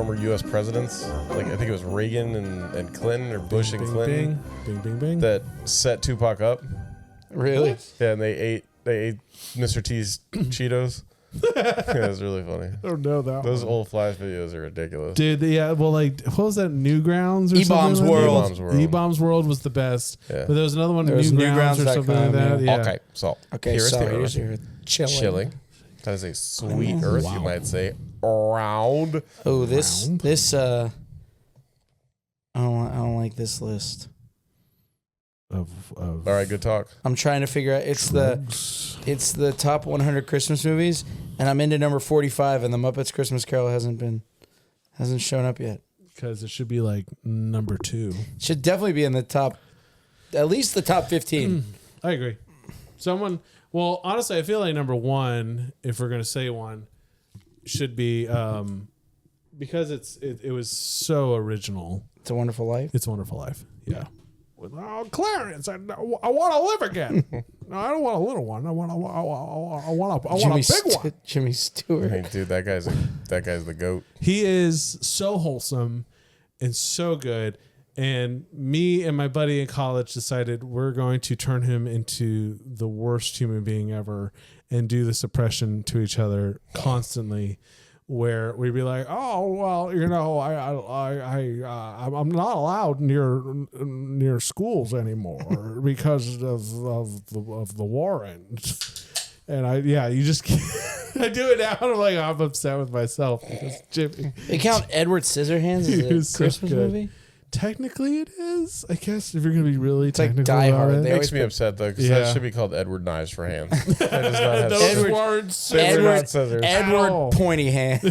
former U.S. presidents. Like I think it was Reagan and Clinton or Bush and Clinton. Bing. That set Tupac up. Really? Yeah, and they ate Mr. T's Cheetos. Yeah, it was really funny. I don't know that. Those old Flash videos are ridiculous. Dude, yeah, well, like, what was that? Newgrounds or E-Bombs something? World. E-Bombs World was the best. Yeah. But there was another one, There was Newgrounds or Newgrounds.com, something like that. yeah. Yeah. Okay, so Okay, so here's your chilling. That is a sweet earth, you might say. Round. Oh, this I don't like this list. Of All right, good talk. I'm trying to figure out it's the top 100 Christmas movies, and I'm into number 45, and the Muppets Christmas Carol hasn't shown up yet. Because it should be like number 2. Should definitely be in the top, at least the top 15. I agree. Well, honestly, I feel like number 1, if we're gonna say one, should be because it was so original. It's a Wonderful Life. It's a Wonderful Life. Yeah. With Clarence, I want to live again. No, I don't want a little one. I want a big one. Jimmy Stewart. Hey, dude, that guy's the GOAT. He is so wholesome and so good. And me and my buddy in college decided we're going to turn him into the worst human being ever and do the suppression to each other constantly. Where we'd be like, oh well, I'm not allowed near schools anymore because of the war and you just I do it now. And I'm like, I'm upset with myself because Jimmy. They count Edward Scissorhands as a Christmas movie. Technically, it is. I guess if you're gonna be really technical like Die about Hard. it. They Makes me upset though because that should be called Edward Knives for Hands. That does not have Edward Edward Pointy Hands.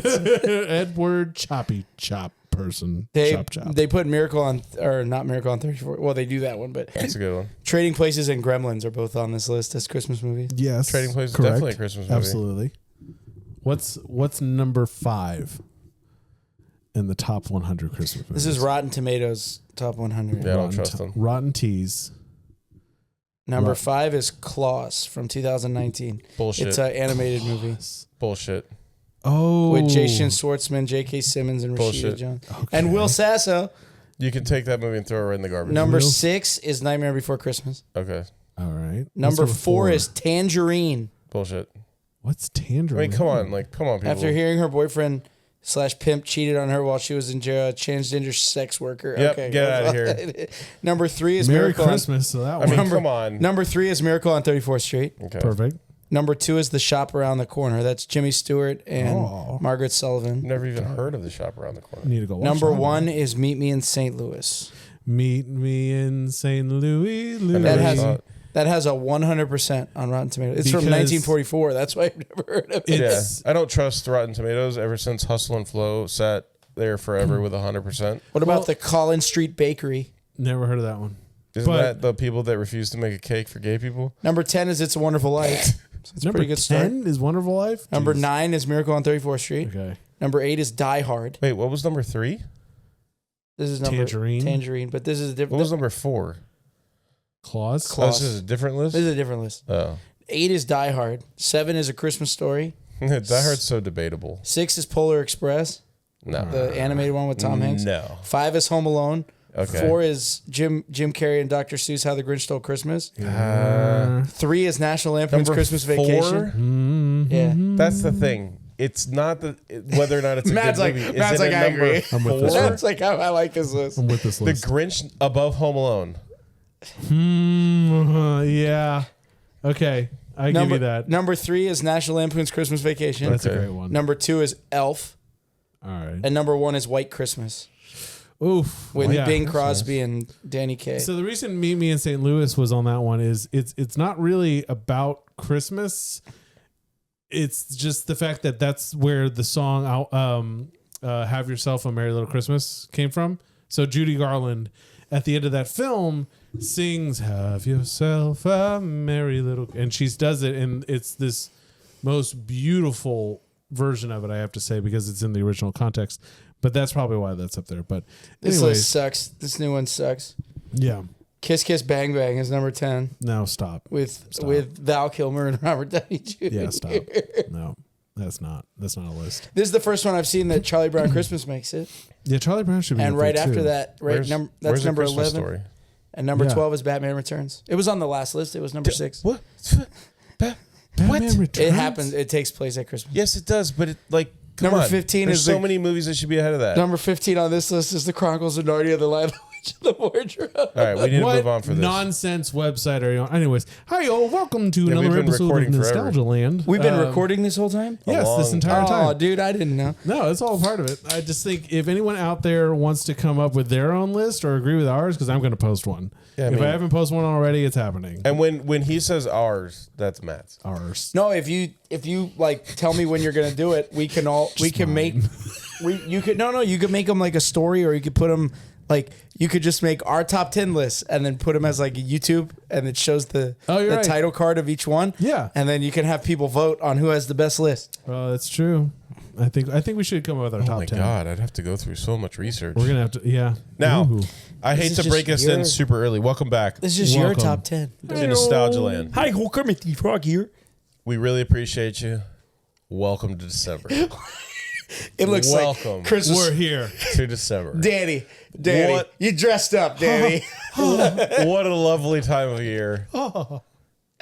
Edward Choppy Chop person. Chop. They put Miracle on, or not Miracle on 34. Well, they do that one, but That's a good one. Trading Places and Gremlins are both on this list as Christmas movies. Yes, Trading Places is correct. definitely a Christmas movie. Absolutely. What's number 5 in the top 100 Christmas movies? This is Rotten Tomatoes top 100. Yeah, I don't trust them. Rotten Teas. Number 5 is Klaus from 2019. Bullshit. It's an animated movie Bullshit. Oh, with Jason Schwartzman, J.K. Simmons, and Rashida Bullshit. Jones, Okay. and Will Sasso. You can take that movie and throw it right in the garbage. Number 6 is Nightmare Before Christmas. Okay. All right. Number What's 4 is Tangerine. Bullshit. What's I Tangerine? mean, come on, people. After hearing her boyfriend / pimp cheated on her while she was in jail, a transgender sex worker. Yep, Okay, get out of here. Number 3 is Merry Miracle Christmas. So that I one. mean, come on. Number 3 is Miracle on 34th Street. Okay. Perfect. Number 2 is The Shop Around the Corner. That's Jimmy Stewart and Margaret Sullivan. Never even heard of The Shop Around the Corner. Need to go watch Number that 1 is Meet Me in St. Louis. Meet me in St. Louis. That has a 100% on Rotten Tomatoes. It's from Because 1944. That's why I've never heard of it. Yeah, I don't trust Rotten Tomatoes ever since Hustle and Flow sat there forever with 100%. What about the Collins Street Bakery? Never heard of that one. Isn't that the people that refuse to make a cake for gay people? Number 10 is It's a Wonderful Life. So it's a Number pretty good start. 10 is Wonderful Life. Number Jeez. 9 is Miracle on 34th Street. Okay. Number 8 is Die Hard. Wait, what was number 3? This is number Tangerine, but this is a different. What was number 4? Claus. Oh, this is a different list? This is a different list. Oh. 8 is Die Hard. 7 is A Christmas Story. Die Hard's so debatable. 6 is Polar Express. No. The animated one with Tom Hanks. No. 5 is Home Alone. Okay. 4 is Jim Carrey and Dr. Seuss, How the Grinch Stole Christmas. 3 is National Lampoon's Number Christmas 4? Vacation. Yeah. That's the thing. It's not whether or not it's a Matt's good like, movie. Matt's like, I agree. I'm with this That's like how I like this list. I'm with this The list. Grinch above Home Alone. Yeah. Okay. I give you that. Number 3 is National Lampoon's Christmas Vacation. That's a great one. Number 2 is Elf. All right. And number 1 is White Christmas Oof. with Yeah. Bing Crosby and Danny Kaye. So the reason Meet Me in St. Louis was on that one is it's not really about Christmas. It's just the fact that that's where the song "Have Yourself a Merry Little Christmas" came from. So Judy Garland, at the end of that film, sings "Have Yourself a Merry Little," and she does it, and it's this most beautiful version of it, I have to say, because it's in the original context. But that's probably why that's up there. But This anyways, list sucks. This new one sucks. yeah. Kiss Kiss Bang Bang is number 10 Now stop. with Val Kilmer and Robert Downey Jr. Yeah, stop. No. That's not a list. This is the first one I've seen that Charlie Brown Christmas makes it. Yeah, Charlie Brown should be. And up right there, after too. that, Where's that's A number Christmas 11. Story? And number Yeah. 12 is Batman Returns. It was on the last list. It was number 6. What? Batman Returns? It happens. It takes place at Christmas. Yes, it does, but it like come Number on. 15 There's is so the- many movies that should be ahead of that. Number 15 on this list is The Chronicles of Narnia, The Lion, the Witch, and the Wardrobe. All right, we need to What move on for this. nonsense website are you on? Anyways, hi, y'all. Welcome to Yeah, another we've been episode of recording forever. Nostalgia Land. We've been recording this whole time? Yes, this long entire time. Oh, dude, I didn't know. No, it's all part of it. I just think if anyone out there wants to come up with their own list or agree with ours, because I'm going to post one. Yeah, I if mean- I haven't posted one already, it's happening. And when he says ours, that's Matt's. Ours. No, if you like tell me when you're gonna do it, you can make you could make them like a story, or you could put them like you could just make our top 10 lists and then put them as like a YouTube, and it shows the right. title card of each one. Yeah. And then you can have people vote on who has the best list. That's true. I think we should come up with our Oh top my 10. God, I'd have to go through so much research. We're gonna have to. Yeah. Now, Ooh. I hate is to just break us in your- super early. Welcome back This is your Welcome. top 10. to Nostalgialand. Hi, welcome to Frog here. We really appreciate you. Welcome to December. It looks Welcome. like Christmas. We're here. to December. Danny, What? you dressed up, Danny. What a lovely time of year.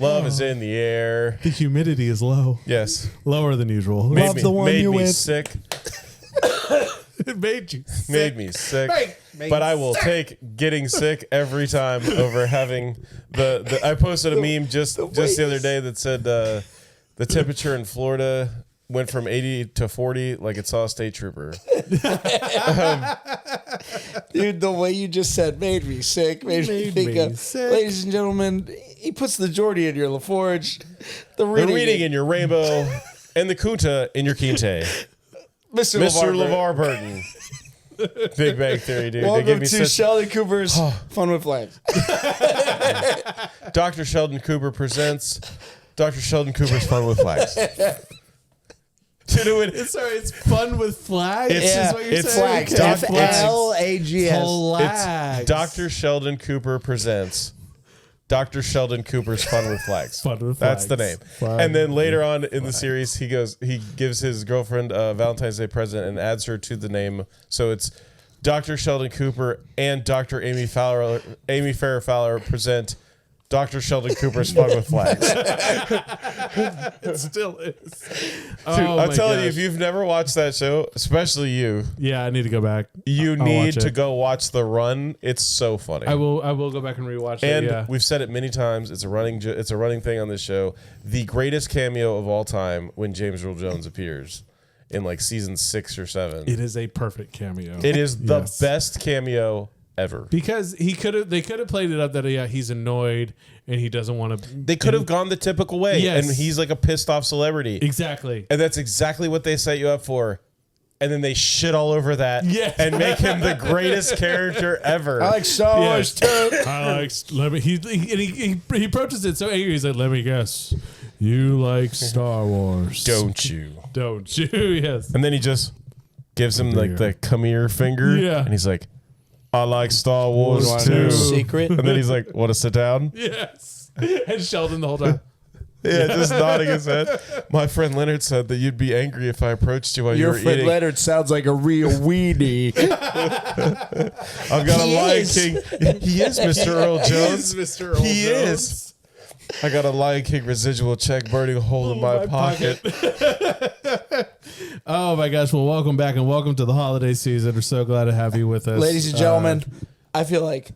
Love is in the air. The humidity is low, Yes. lower than usual. Love the one made you me with. sick. It made you. Made me sick. Made But me I will take getting sick every time over having the I posted a meme just the other day that said the temperature in Florida went from 80 to 40 like it saw a state trooper. Dude, the way you just said made me sick, made me think me of. sick. Ladies and gentlemen, he puts the Geordie in your LaForge, the The reading, reading in your rainbow and the Kunta in your Kinte. Mr. Mr. LeVar. LeVar Burton. Big Bang Theory, dude. They Welcome gave me to such Sheldon Cooper's Fun with Flames. Dr. Sheldon Cooper presents Dr. Sheldon Cooper's Fun with Flags. Sorry, it's fun with flags. It's- is what you're it's saying? Flags. Doc F-L-A-G-S. Flags. It's Dr. Sheldon Cooper presents Dr. Sheldon Cooper's Fun with Flags. Fun with That's the name. Flags. Fun And then later on with in the series, he gives his girlfriend a Valentine's Day present and adds her to the name. So it's Dr. Sheldon Cooper and Dr. Amy Farrah Fowler present Dr. Sheldon Cooper's Fun with Flags. It still is. Dude, Oh I'm my telling you, gosh. if you've never watched that show, especially you, Yeah, I need to go back. you I'll need watch to it. go watch The Run. It's so funny. I will go back and rewatch And it. Yeah. we've said it many times. It's a running thing on this show. The greatest cameo of all time when James Earl Jones appears in like season 6 or 7. It is a perfect cameo. It is the Yes. best cameo ever. Because they could have played it up that he's annoyed and he doesn't want to. They could have gone the typical way, Yes. and he's like a pissed off celebrity, Exactly. and that's exactly what they set you up for. And then they shit all over that, Yes. and make him the greatest character ever. I like Star Wars too. I like. Let me. He approaches it so angry. He's like, "Let me guess, you like Star Wars, Don't you? Don't you?" Yes. And then he just gives him like the come here finger, Yeah. and he's like, I like Star Wars Wars too. too. Secret. And then he's like, want to sit down? Yes. And Sheldon the whole time. Yeah, just nodding his head. My friend Leonard said that you'd be angry if I approached you while Your you were friend eating. Leonard sounds like a real weenie. I've got He a Lion is. King. He is Mr. Earl Jones. Mr. Earl He is. I got a Lion King residual check burning a hole in my pocket. Oh my gosh! Well, welcome back and welcome to the holiday season. We're so glad to have you with us, Ladies and gentlemen, I feel like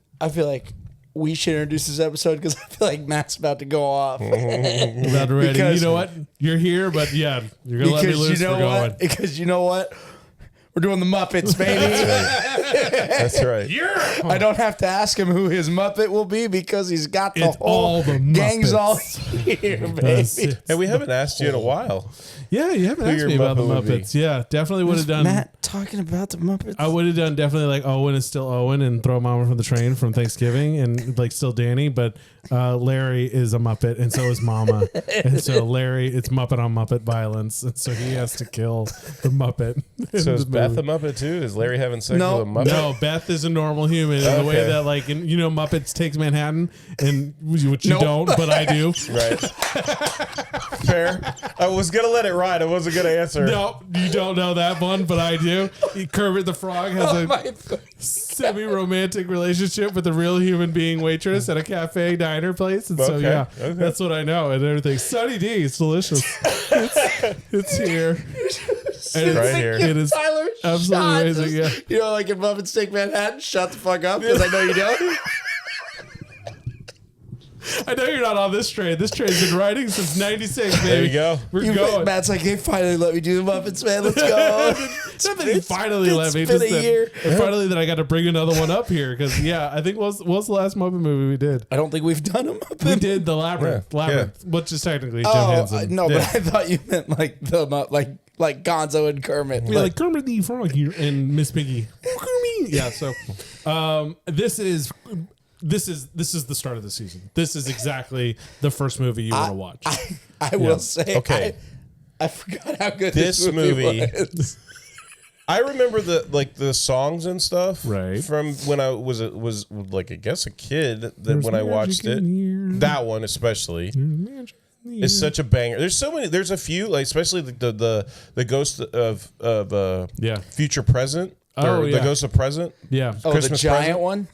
we should introduce this episode because I feel like Matt's about to go off. We're about to ready. Because- You know what? You're here, but yeah, you're gonna let me Because loose. you know We're what? going. Because you know what? We're doing the Muppets, baby. That's right. I don't have to ask him who his Muppet will be because he's got the It's whole all the gang's Muppets. all here, That's baby. it. And we haven't asked you in a while. Yeah, you haven't asked your me about the Muppet would be. Muppets. Yeah, definitely would have done. Matt talking about the Muppets. I would have done definitely like Owen is still Owen and throw Mama from the train from Thanksgiving and like still Danny, but Larry is a Muppet and so is Mama. And so Larry, it's Muppet on Muppet violence. And so he has to kill the Muppet. So is Beth a Muppet too? Is Larry having sex with a Muppet? No, Beth is a normal human in the way that like, Muppets Takes Manhattan and which you don't, but I do. Right. Fair. I was going to let it ride. I wasn't going to answer. No, you don't know that one, but I do. Kermit the Frog has a semi-romantic relationship with a real human being waitress at a cafe diner place. And so, that's what I know and everything. Sunny D, it's delicious. It's here. And right here. It is Tyler, absolutely amazing. Yeah. You know, like in Muppets Take Manhattan, shut the fuck up because I know you don't. I know you're not on this train. This train's been riding since 96, baby. There you go. We're going. Matt's like, they finally let me do the Muppets, man. Let's go. Not that he finally let me. It's been Just a year. and finally that I got to bring another one up here because, I think what's the last Muppet movie we did? I don't think we've done a Muppet. We did the Labyrinth. Yeah. Labyrinth, which is technically Jim Henson. No, but I thought you meant like the like Gonzo and Kermit. Yeah, like Kermit the Frog here and Miss Piggy. Yeah, so this is the start of the season. This is exactly the first movie you want to watch. I will say, okay. I forgot how good This this movie movie- was. I remember the songs and stuff Right. from when I was like I guess a kid that when I watched it. That one especially is such a banger. There's so many. There's a few like especially the Ghost of Future Present. Or the Ghost of Present. Yeah. Oh, Christmas the giant present? one.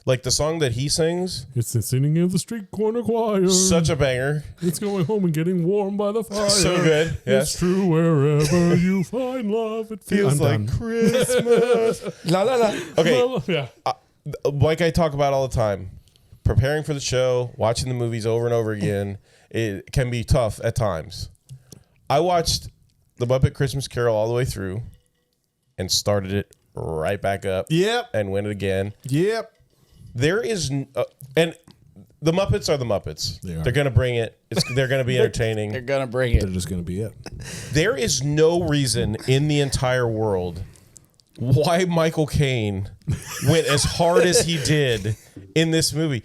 Like the song that he sings. It's the singing of the street corner choir. Such a banger. It's going home and getting warm by the fire. So good. It's Yes. true wherever you find love. It Feels like Christmas. La la la. Okay. Yeah. Like I talk about all the time, preparing for the show, watching the movies over and over again, it can be tough at times. I watched The Muppet Christmas Carol all the way through and started it right back up. Yep. And went it again. Yep. There is, and the Muppets are the Muppets. They're going to bring it. They're going to be entertaining. They're gonna bring it. They're just going to be it. There is no reason in the entire world why Michael Caine went as hard as he did in this movie.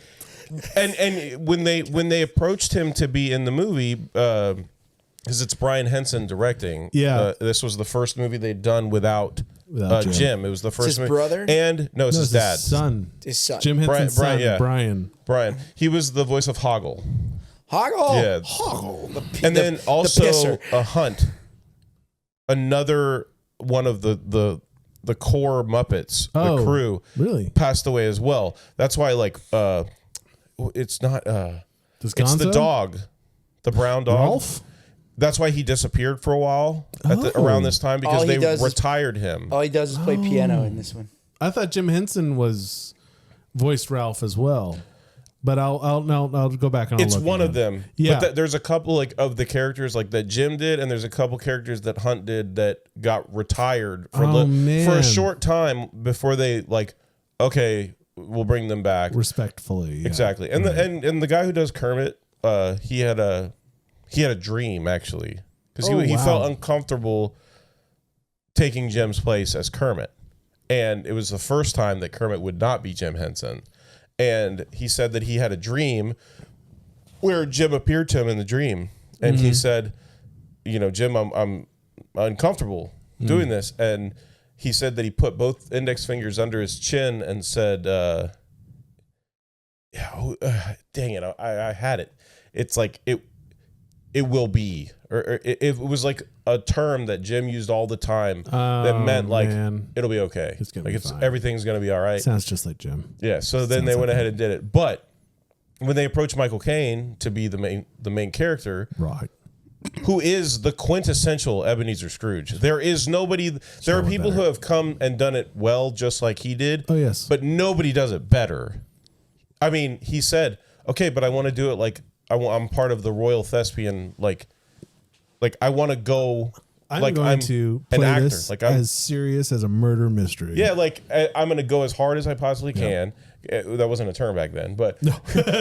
And when they approached him to be in the movie, because it's Brian Henson directing. Yeah. This was the first movie they'd done without Jim. It was the first his movie. brother? And no, it's his dad. Son. His son. Jim Henson's Brian, son, yeah. Brian. He was the voice of Hoggle. Hoggle. Yeah. Hoggle. And then also pisser. a Hunt, another one of the core Muppets, the crew, really passed away as well. That's why it's not it's the Gonzo? dog, the brown dog. Rolf? That's why he disappeared for a while around this time because All he they does is- retired him. All he does is play piano in this one. I thought Jim Henson was voiced Ralph as well. But I'll go back and I'll It's look one again. of them. Yeah. But there's a couple of the characters that Jim did, and there's a couple characters that Hunt did that got retired for man. a short time before they okay, we'll bring them back. Respectfully. Yeah. Exactly. And and the guy who does Kermit, he had a dream actually because he felt uncomfortable taking Jim's place as Kermit, and it was the first time that Kermit would not be Jim Henson. And he said that he had a dream where Jim appeared to him in the dream, and he said, Jim, I'm uncomfortable doing this, and he said that he put both index fingers under his chin and said, dang it, I had it. It's like it will be, or it was like a term that Jim used all the time that meant it'll be okay. It's gonna be fine. Everything's gonna be all right. Sounds just like Jim. Yeah. So then they went ahead and did it. But when they approached Michael Caine to be the main character, Right. who is the quintessential Ebenezer Scrooge, there is nobody. There are people who have come and done it well, just like he did. Oh yes. But nobody does it better. I mean, he said, "Okay, but I want to do it like I'm part of the royal thespian. Like I want to go I'm like going to an play actor. this Like I'm as serious as a murder mystery. Yeah, like I'm going to go as hard as I possibly can. That wasn't a term back then, but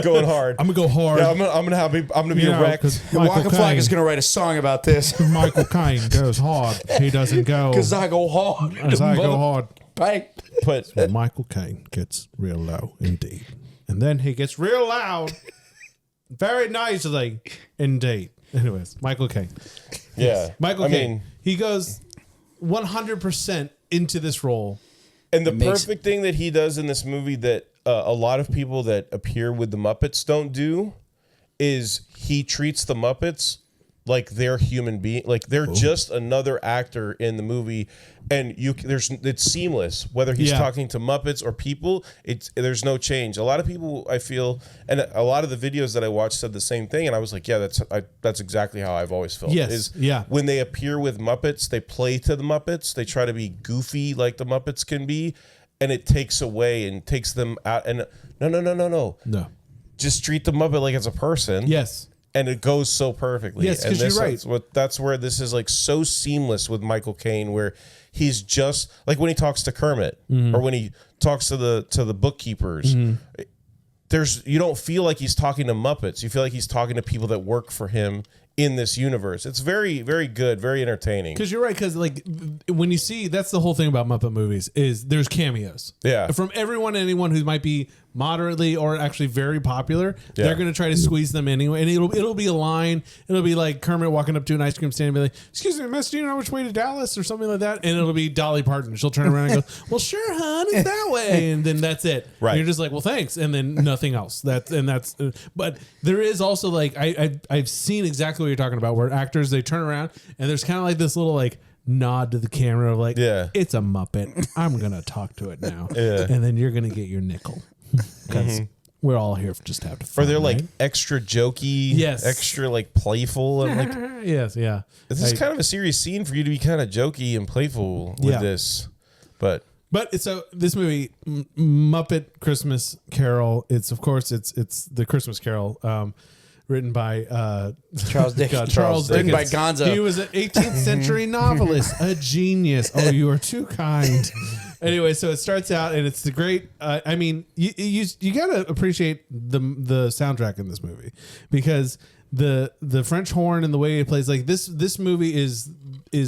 going hard. I'm gonna go hard. Yeah, I'm gonna be erect. Waka Flocka is gonna write a song about this. Michael Caine goes hard. He doesn't go. Because I go hard. As I go hard. Bang. But So Michael Caine gets real low indeed, and then he gets real loud, very nicely indeed. Anyways, Michael Caine. yeah, Michael I Caine. mean, He goes 100% into this role. and the makes- perfect thing that he does in this movie that a lot of people that appear with the Muppets don't do is he treats the Muppets like they're human being, like they're just another actor in the movie, and it's seamless whether he's talking to Muppets or people. There's no change. A lot of people, I feel, and a lot of the videos that I watched said the same thing, and I was like, yeah, that's exactly how I've always felt. Yes, yeah. When they appear with Muppets, they play to the Muppets. They try to be goofy like the Muppets can be, and it takes away and takes them out. And no. Just treat the Muppet like it's a person. Yes. And it goes so perfectly. Yes, because you're right. That's where this is like so seamless with Michael Caine, where he's just like when he talks to Kermit or when he talks to the bookkeepers. You don't feel like he's talking to Muppets. You feel like he's talking to people that work for him in this universe. It's very, very good, very entertaining. Because you're right. Because like when you see, that's the whole thing about Muppet movies is there's cameos. Yeah. From anyone who might be moderately or actually very popular, they're going to try to squeeze them anyway, and it'll be a line. It'll be like Kermit walking up to an ice cream stand and be like, "Excuse me, miss, do you know which way to Dallas?" or something like that, and it'll be Dolly Parton. She'll turn around and go, "Well, sure, hon, it's that way," and then that's it. Right. And you're just like, "Well, thanks," and then nothing else. But there is also like I've seen exactly what you're talking about, where actors they turn around and there's kind of like this little like nod to the camera of like, it's a Muppet. I'm gonna talk to it now, and then you're gonna get your nickel. Because we're all here just to have fun. Or they're like right? extra jokey, extra like playful, and like yes, yeah. This is kind of a serious scene for you to be kind of jokey and playful with this, but so this movie, Muppet Christmas Carol. It's of course it's the Christmas Carol. Written by Charles Dickens. Charles Dickens. Written by Gonzo. He was an 18th century novelist, a genius. Oh, you are too kind. Anyway, so it starts out and it's the great. I mean, you gotta appreciate the soundtrack in this movie because the French horn and the way it plays, like this movie is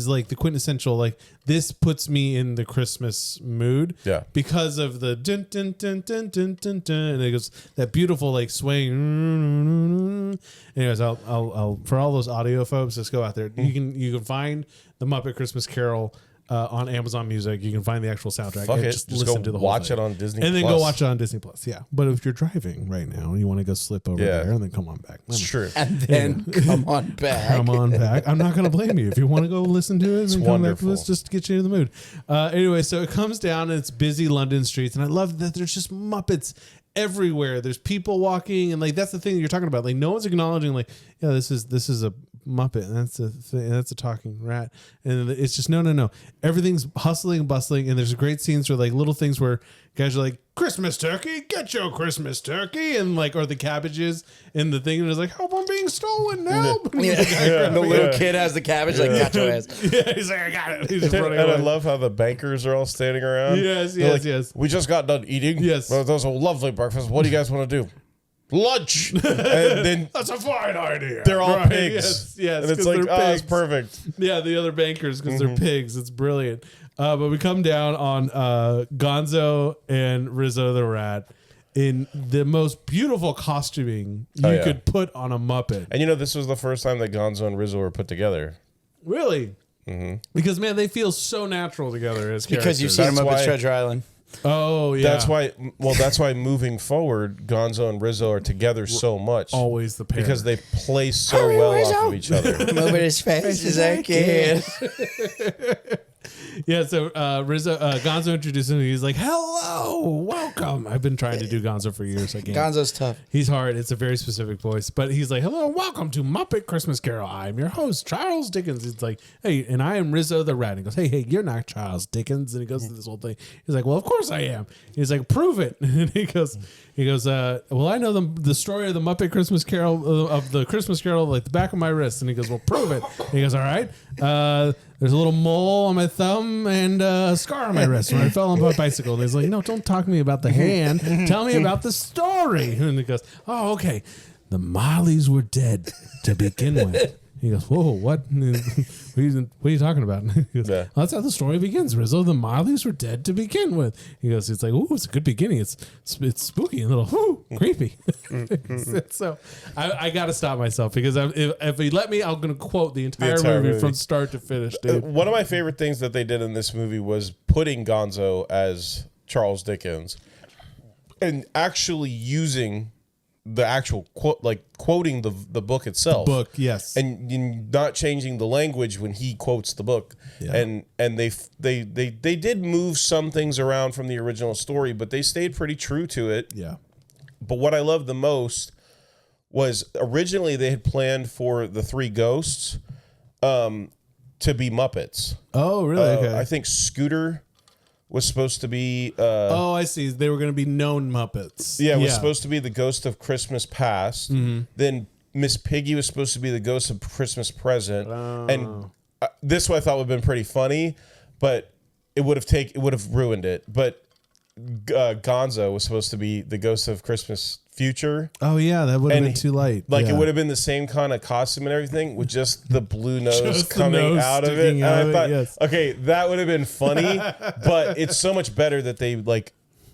like the quintessential, like this puts me in the Christmas mood. Yeah. Because of the dun dun dun dun dun dun dun, and it goes that beautiful like swing. Anyways, I'll for all those audio folks, let's go out there. You can find the Muppet Christmas Carol on Amazon Music. You can find the actual soundtrack. Fuck and it. just Just listen go to the whole watch thing. it on Disney and then Plus. go watch it on Disney Plus. Yeah, but if you're driving right now and you want to go slip over there and then come on back, it's true. And then come on back. Come on back. I'm not going to blame you if you want to go listen to it and come back to wonderful. us just to get you in the mood. Anyway, so it comes down and it's busy London streets, and I love that there's just Muppets everywhere. There's people walking, and like that's the thing that you're talking about. Like no one's acknowledging, like, yeah, this is a Muppet, and that's a talking rat, and it's just no. Everything's hustling and bustling, and there's great scenes where like little things where guys are like, Christmas turkey, get your Christmas turkey, and like, or the cabbages and the thing, and it's like, help, I'm being stolen now. The little kid has the cabbage, like, got your ass. Yeah, he's like, I got it. He's just And running I away. love how the bankers are all standing around. Yes, They're like, yes. We just got done eating. Yes. Well, that was a lovely breakfast. What do you guys want to do? Lunch. And then That's a fine idea. they're all Right, pigs. Yes, And it's 'cause like, they're it's pigs. perfect. Yeah, the other bankers because they're pigs. It's brilliant. But we come down on Gonzo and Rizzo the Rat in the most beautiful costuming you could put on a Muppet. And you know, this was the first time that Gonzo and Rizzo were put together. Really? Because, man, they feel so natural together as characters. Because you've seen him up at Treasure Island. Oh, yeah. That's why moving forward, Gonzo and Rizzo are together so much. Always the pair. Because they play so well off of each other. Moving as fast as I can. Yeah, so Gonzo introduced him. He's like, hello, welcome. I've been trying to do Gonzo for years. I can't. Gonzo's tough. He's hard. It's a very specific voice. But he's like, hello, welcome to Muppet Christmas Carol. I'm your host, Charles Dickens. It's like, hey, and I am Rizzo the Rat. And he goes, hey, you're not Charles Dickens. And he goes through this whole thing. He's like, well, of course I am. He's like, prove it. And he goes, well, I know the story of the Muppet Christmas Carol, of the Christmas Carol, like the back of my wrist. And he goes, well, prove it. And he goes, all right. there's a little mole on my thumb and a scar on my wrist when I fell on my bicycle. And he's like, no, don't talk to me about the hand. Tell me about the story. And he goes, oh, okay. The Mollies were dead to begin with. He goes, whoa, what? What are you talking about? He goes, well, that's how the story begins, Rizzo. The Mollies were dead to begin with. He goes, it's like, ooh, it's a good beginning. It's spooky and a little creepy. So I got to stop myself because if he let me, I'm going to quote the entire movie from start to finish, dude. One of my favorite things that they did in this movie was putting Gonzo as Charles Dickens and actually using the actual quote, like quoting the book itself. The book, yes, and not changing the language when he quotes the book. Yeah. And they did move some things around from the original story, but they stayed pretty true to it. Yeah. But what I loved the most was originally they had planned for the three ghosts to be Muppets. Oh, really? Okay. I think Scooter was supposed to be... oh, I see. They were going to be known Muppets. Yeah, it was supposed to be the ghost of Christmas past. Mm-hmm. Then Miss Piggy was supposed to be the ghost of Christmas present. Oh. And this I thought would have been pretty funny, but it would have ruined it. But Gonzo was supposed to be the ghost of Christmas future. Oh, yeah, that would have been too light. Like, it would have been the same kind of costume and everything with just the blue nose coming out of it. And I thought, okay, that would have been funny, but it's so much better that they, like,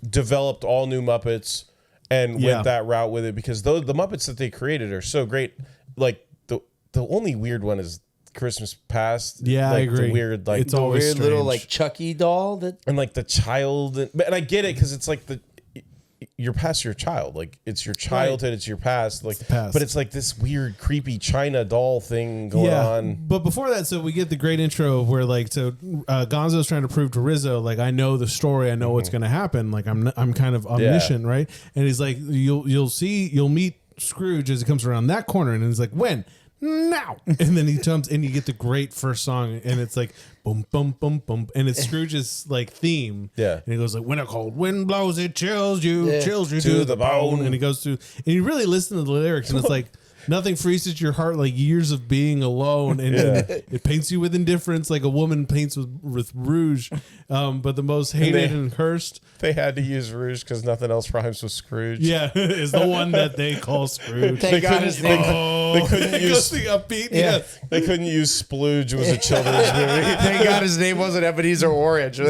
developed all new Muppets and went that route with it because the Muppets that they created are so great. Like, the only weird one is Christmas past. Yeah, like, I agree. The weird, like, it's a weird little, like, Chucky doll. And, like, the child. And I get it because it's, like, you're past your child, like it's your childhood, right. It's your past, like but it's like this weird creepy China doll thing going on. But before that, so we get the great intro of where like Gonzo's trying to prove to Rizzo, like, I know the story, I know what's going to happen, like I'm kind of omniscient, right? And he's like, you'll meet Scrooge as he comes around that corner, and he's like, when? Now. And then he comes and you get the great first song, and it's like boom, boom, boom, boom, and it's Scrooge's like theme. Yeah. And he goes like, when a cold wind blows, it chills you to the bone. And he goes through, and you really listen to the lyrics, and it's like nothing freezes your heart like years of being alone, and it paints you with indifference like a woman paints with rouge. But the most hated and cursed. They had to use rouge because nothing else rhymes with Scrooge. Yeah, is the one that they call Scrooge. They couldn't use the upbeat. Yeah. They couldn't use Splooge. It was a children's movie. Thank God his name wasn't Ebenezer Orange.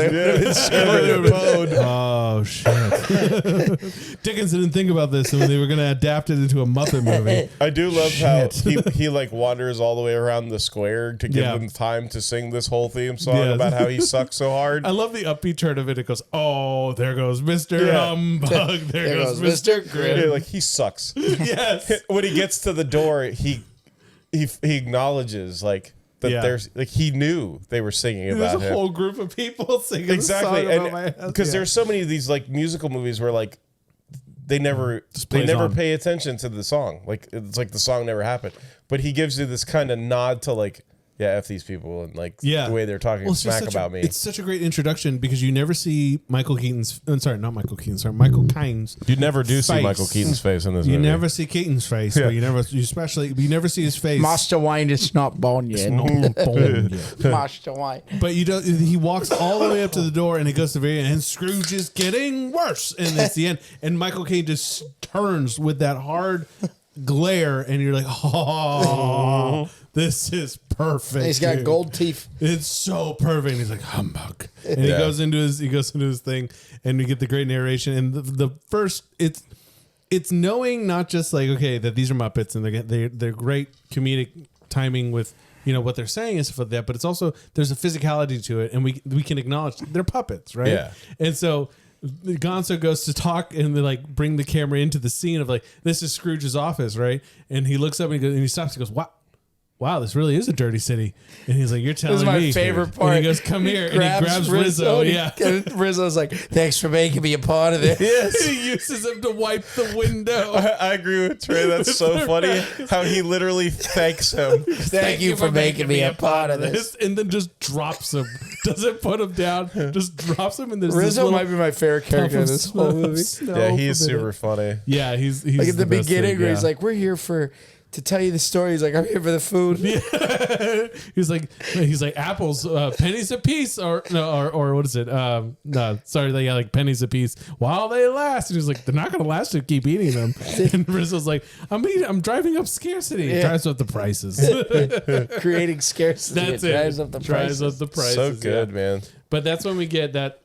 Oh shit! Dickens didn't think about this when they were going to adapt it into a Muppet movie. I do love how he like wanders all the way around the square to give them time to sing this whole theme song about how he sucks so hard. I love the upbeat turn of it. It goes, oh, there goes Mr. Humbug. There goes Mr. Grin. Yeah, like he sucks. Yes. When he gets to the door, he acknowledges like that there's like he knew they were singing about him. There's a whole group of people singing exactly, a song about my house. Because there's so many of these like musical movies where like they never pay attention to the song. Like it's like the song never happened. But he gives you this kind of nod to like, yeah, F these people and like the way they're talking smack about me. It's such a great introduction because you never see Michael Caine's You never do see Michael Keaton's face in this movie. You never see Keaton's face, but you never see his face. Master Wine is not born yet. Master Wine. But you don't. He walks all the way up to the door and it goes to the very end, and Scrooge is getting worse, and it's the end. And Michael Caine just turns with that hard glare, and you're like, oh, this is perfect. And he's got gold teeth. It's so perfect. He's like, humbug. And he goes into his thing, and we get the great narration. And the first, it's knowing not just like, okay, that these are Muppets and they're great comedic timing with, you know, what they're saying and stuff like that, but it's also there's a physicality to it, and we can acknowledge they're puppets, right? Yeah. And so Gonzo goes to talk, and they like bring the camera into the scene of like, this is Scrooge's office, right? And he looks up and he stops and goes, wow, this really is a dirty city. And he's like, you're telling me. This is my favorite part. And he goes, come here. And he grabs Rizzo. And Rizzo's like, thanks for making me a part of this. Yes. He uses him to wipe the window. I agree with Trey. That's so funny how he literally thanks him. Thank you for making me a part of this. And then just drops him. Doesn't put him down. Just drops him. And Rizzo might be my favorite character in this whole movie. Yeah, he's super funny. Yeah, he's like at the beginning where he's like, we're here to tell you the story. He's like, I'm here for the food. he's like apples, pennies a piece, or what is it? No, sorry, like pennies a piece while they last. And he's like, they're not going to last if keep eating them. And Rizzo's like, I'm driving up scarcity. It drives up the prices. Creating scarcity. That's it. Drives up the prices. Drives up the prices. So good, man. But that's when we get that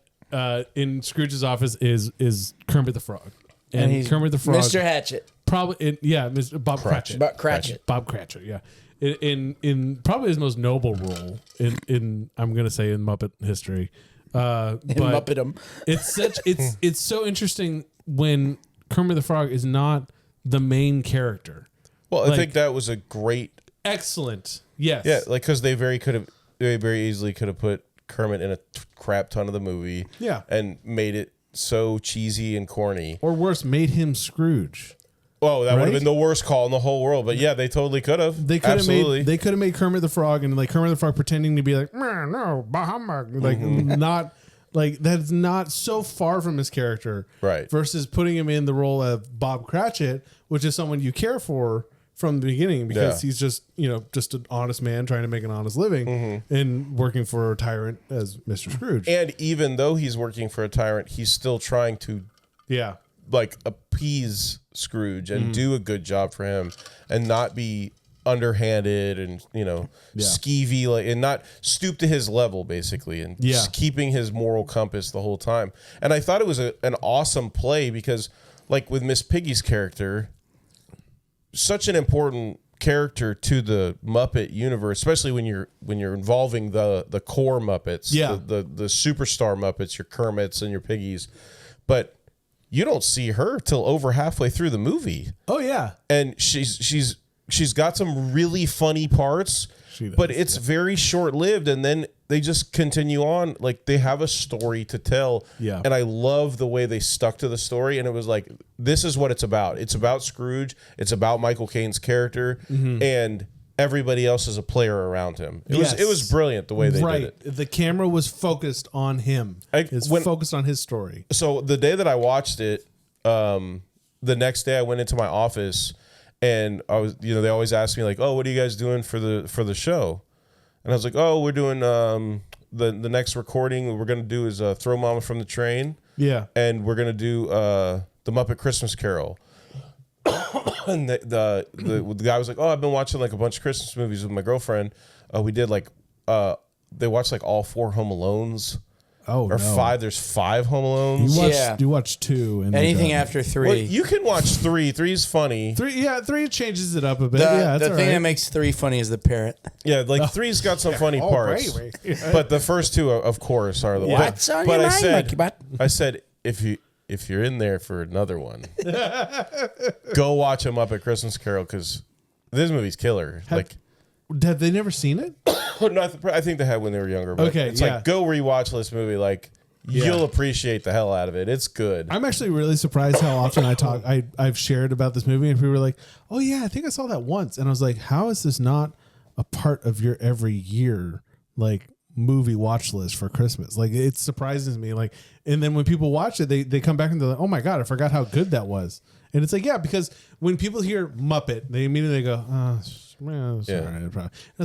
in Scrooge's office is Kermit the Frog. And he's Kermit the Frog. Mr. Hatchet. Probably, Mr. Bob Cratchit. Bob Cratchit, yeah. In probably his most noble role in I'm gonna say in Muppet history. But Muppet-em. it's so interesting when Kermit the Frog is not the main character. Well, I think that was a great, excellent. Yes. Yeah, like because they very easily could have put Kermit in a crap ton of the movie. Yeah. And made it so cheesy and corny. Or worse, made him Scrooge. Oh, that would have been the worst call in the whole world. But yeah, they totally could have. They could have made Kermit the Frog and like Kermit the Frog pretending to be like, no, Bahama, like not like that's not so far from his character, right? Versus putting him in the role of Bob Cratchit, which is someone you care for from the beginning because he's just just an honest man trying to make an honest living and working for a tyrant as Mr. Scrooge. And even though he's working for a tyrant, he's still trying to like appease Scrooge and do a good job for him and not be underhanded and skeevy, like, and not stoop to his level basically, and just keeping his moral compass the whole time. And I thought it was an awesome play because like with Miss Piggy's character, such an important character to the Muppet universe, especially when you're involving the core Muppets, the superstar Muppets, your Kermits and your Piggies, but you don't see her till over halfway through the movie. Oh yeah, and she's got some really funny parts, but it's very short lived, and then they just continue on. Like they have a story to tell, and I love the way they stuck to the story. And it was like, this is what it's about. It's about Scrooge. It's about Michael Caine's character, and everybody else is a player around him. It was brilliant the way they did it. The camera was focused on him. Focused on his story. So the day that I watched it, the next day I went into my office and I was, they always ask me like, oh, what are you guys doing for the show? And I was like, oh, we're doing the next recording we're going to do is Throw Mama from the Train. Yeah. And we're going to do the Muppet Christmas Carol. And the guy was like, oh, I've been watching like a bunch of Christmas movies with my girlfriend. We did like they watched like all 4 Home Alones. Oh, or no. 5. There's 5 Home Alones. You watch 2 and anything after 3. Well, you can watch 3. 3's funny. 3 changes it up a bit. The thing that makes 3 funny is the parrot. Yeah, like 3's got some funny parts. But the first 2, of course, are the What's on your mind, I said if you're in there for another one, go watch a Muppet Christmas Carol because this movie's killer. Have they never seen it? No, I think they had when they were younger. But it's like, go rewatch this movie. Like, you'll appreciate the hell out of it. It's good. I'm actually really surprised how often I've shared about this movie and people were like, oh yeah, I think I saw that once. And I was like, how is this not a part of your every year like movie watch list for Christmas? Like, it surprises me. Like, and then when people watch it, they come back and they're like, oh my God, I forgot how good that was. And it's like, yeah, because when people hear Muppet, they immediately go, oh, sorry. I was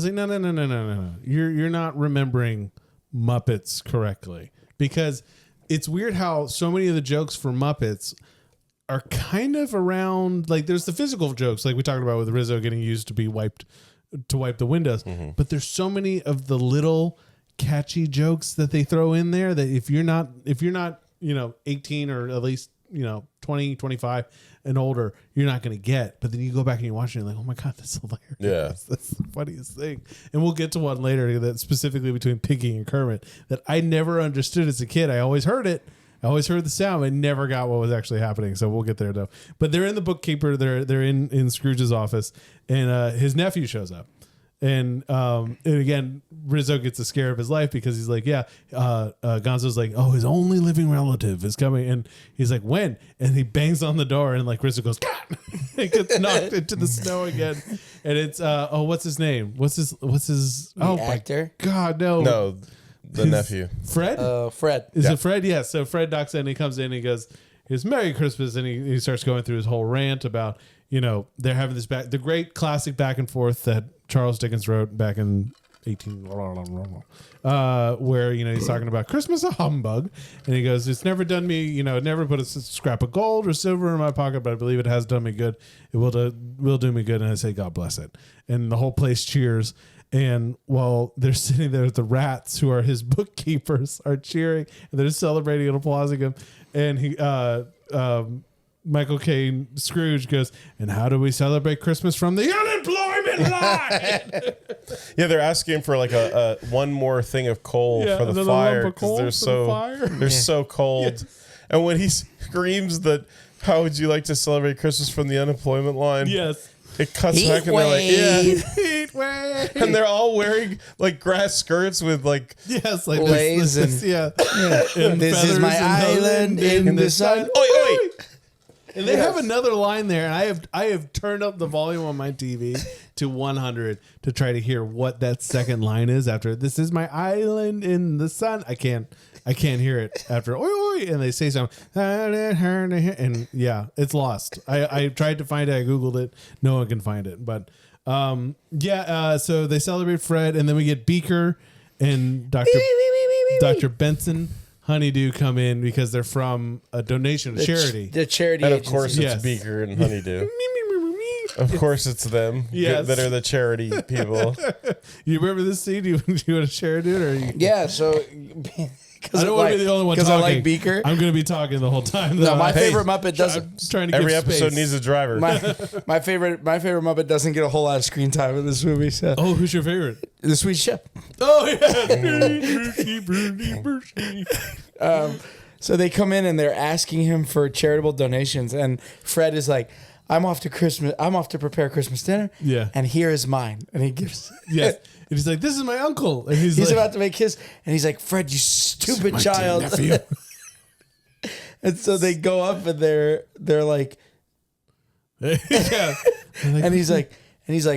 like, no. You're not remembering Muppets correctly, because it's weird how so many of the jokes for Muppets are kind of around, like there's the physical jokes, like we talked about with Rizzo getting used to wipe the windows, but there's so many of the little catchy jokes that they throw in there that if you're not 18 or at least 20, 25 and older, you're not going to get. But then you go back and you watch it and you're like, oh my God, that's hilarious. Yeah. That's the funniest thing. And we'll get to one later that specifically between Piggy and Kermit that I never understood as a kid. I always heard it. I always heard the sound. I never got what was actually happening. So we'll get there though. But they're in the bookkeeper. They're in Scrooge's office, and his nephew shows up. And again, Rizzo gets a scare of his life because he's like, Gonzo's like, oh, his only living relative is coming. And he's like, when? And he bangs on the door and like Rizzo goes, God! He gets knocked into the snow again. And it's, what's his name? What's his actor? My God, no. No, the nephew. Fred? Fred. Is it Fred? Yeah. So Fred knocks in, he comes in, he goes, Merry Christmas. And he starts going through his whole rant about, they're having the great classic back and forth that Charles Dickens wrote back in 18, where he's talking about Christmas a humbug, and he goes, "It's never done me, never put a scrap of gold or silver in my pocket, but I believe it has done me good. It will do me good." And I say, "God bless it." And the whole place cheers. And while they're sitting there, the rats, who are his bookkeepers, are cheering and they're celebrating and applauding him. And he, Michael Caine, Scrooge, goes, "And how do we celebrate Christmas from the unemployment line?" Yeah, they're asking for like a one more thing of coal for the fire because they're so cold. Yeah. And when he screams that, "How would you like to celebrate Christmas from the unemployment line?" Yes. It cuts Heat back and they're like, Heat wave. And they're all wearing like grass skirts with like blaze this, and this is my island in the sun. Oi. And they have another line there, and I have turned up the volume on my TV to 100 to try to hear what that second line is after "This is my island in the sun." I can't hear it after "oi oi," and they say something, and it's lost. I tried to find it, I googled it, no one can find it, but so they celebrate Fred, and then we get Beaker and Dr. Benson Honeydew come in because they're from a donation, a charity. The charity and of agency. course it's Beaker and Honeydew. Of course it's them that are the charity people. You remember this scene? You want to share it, dude? Or Yeah, so... I don't want to be the only one talking. Because I like Beaker. I'm going to be talking the whole time. No, my favorite Muppet doesn't... Trying to every give episode space. needs a driver. My favorite Muppet doesn't get a whole lot of screen time in this movie. So. Oh, who's your favorite? The Sweet Chef. Oh, yeah. So they come in and they're asking him for charitable donations. And Fred is like, I'm off to prepare Christmas dinner. Yeah. And here is mine. And he gives... Yes. And he's like, "This is my uncle." And he's like, about to make his... And he's like, "Fred, you stupid child." Nephew. And so they go up and they're like... Yeah. And he's like,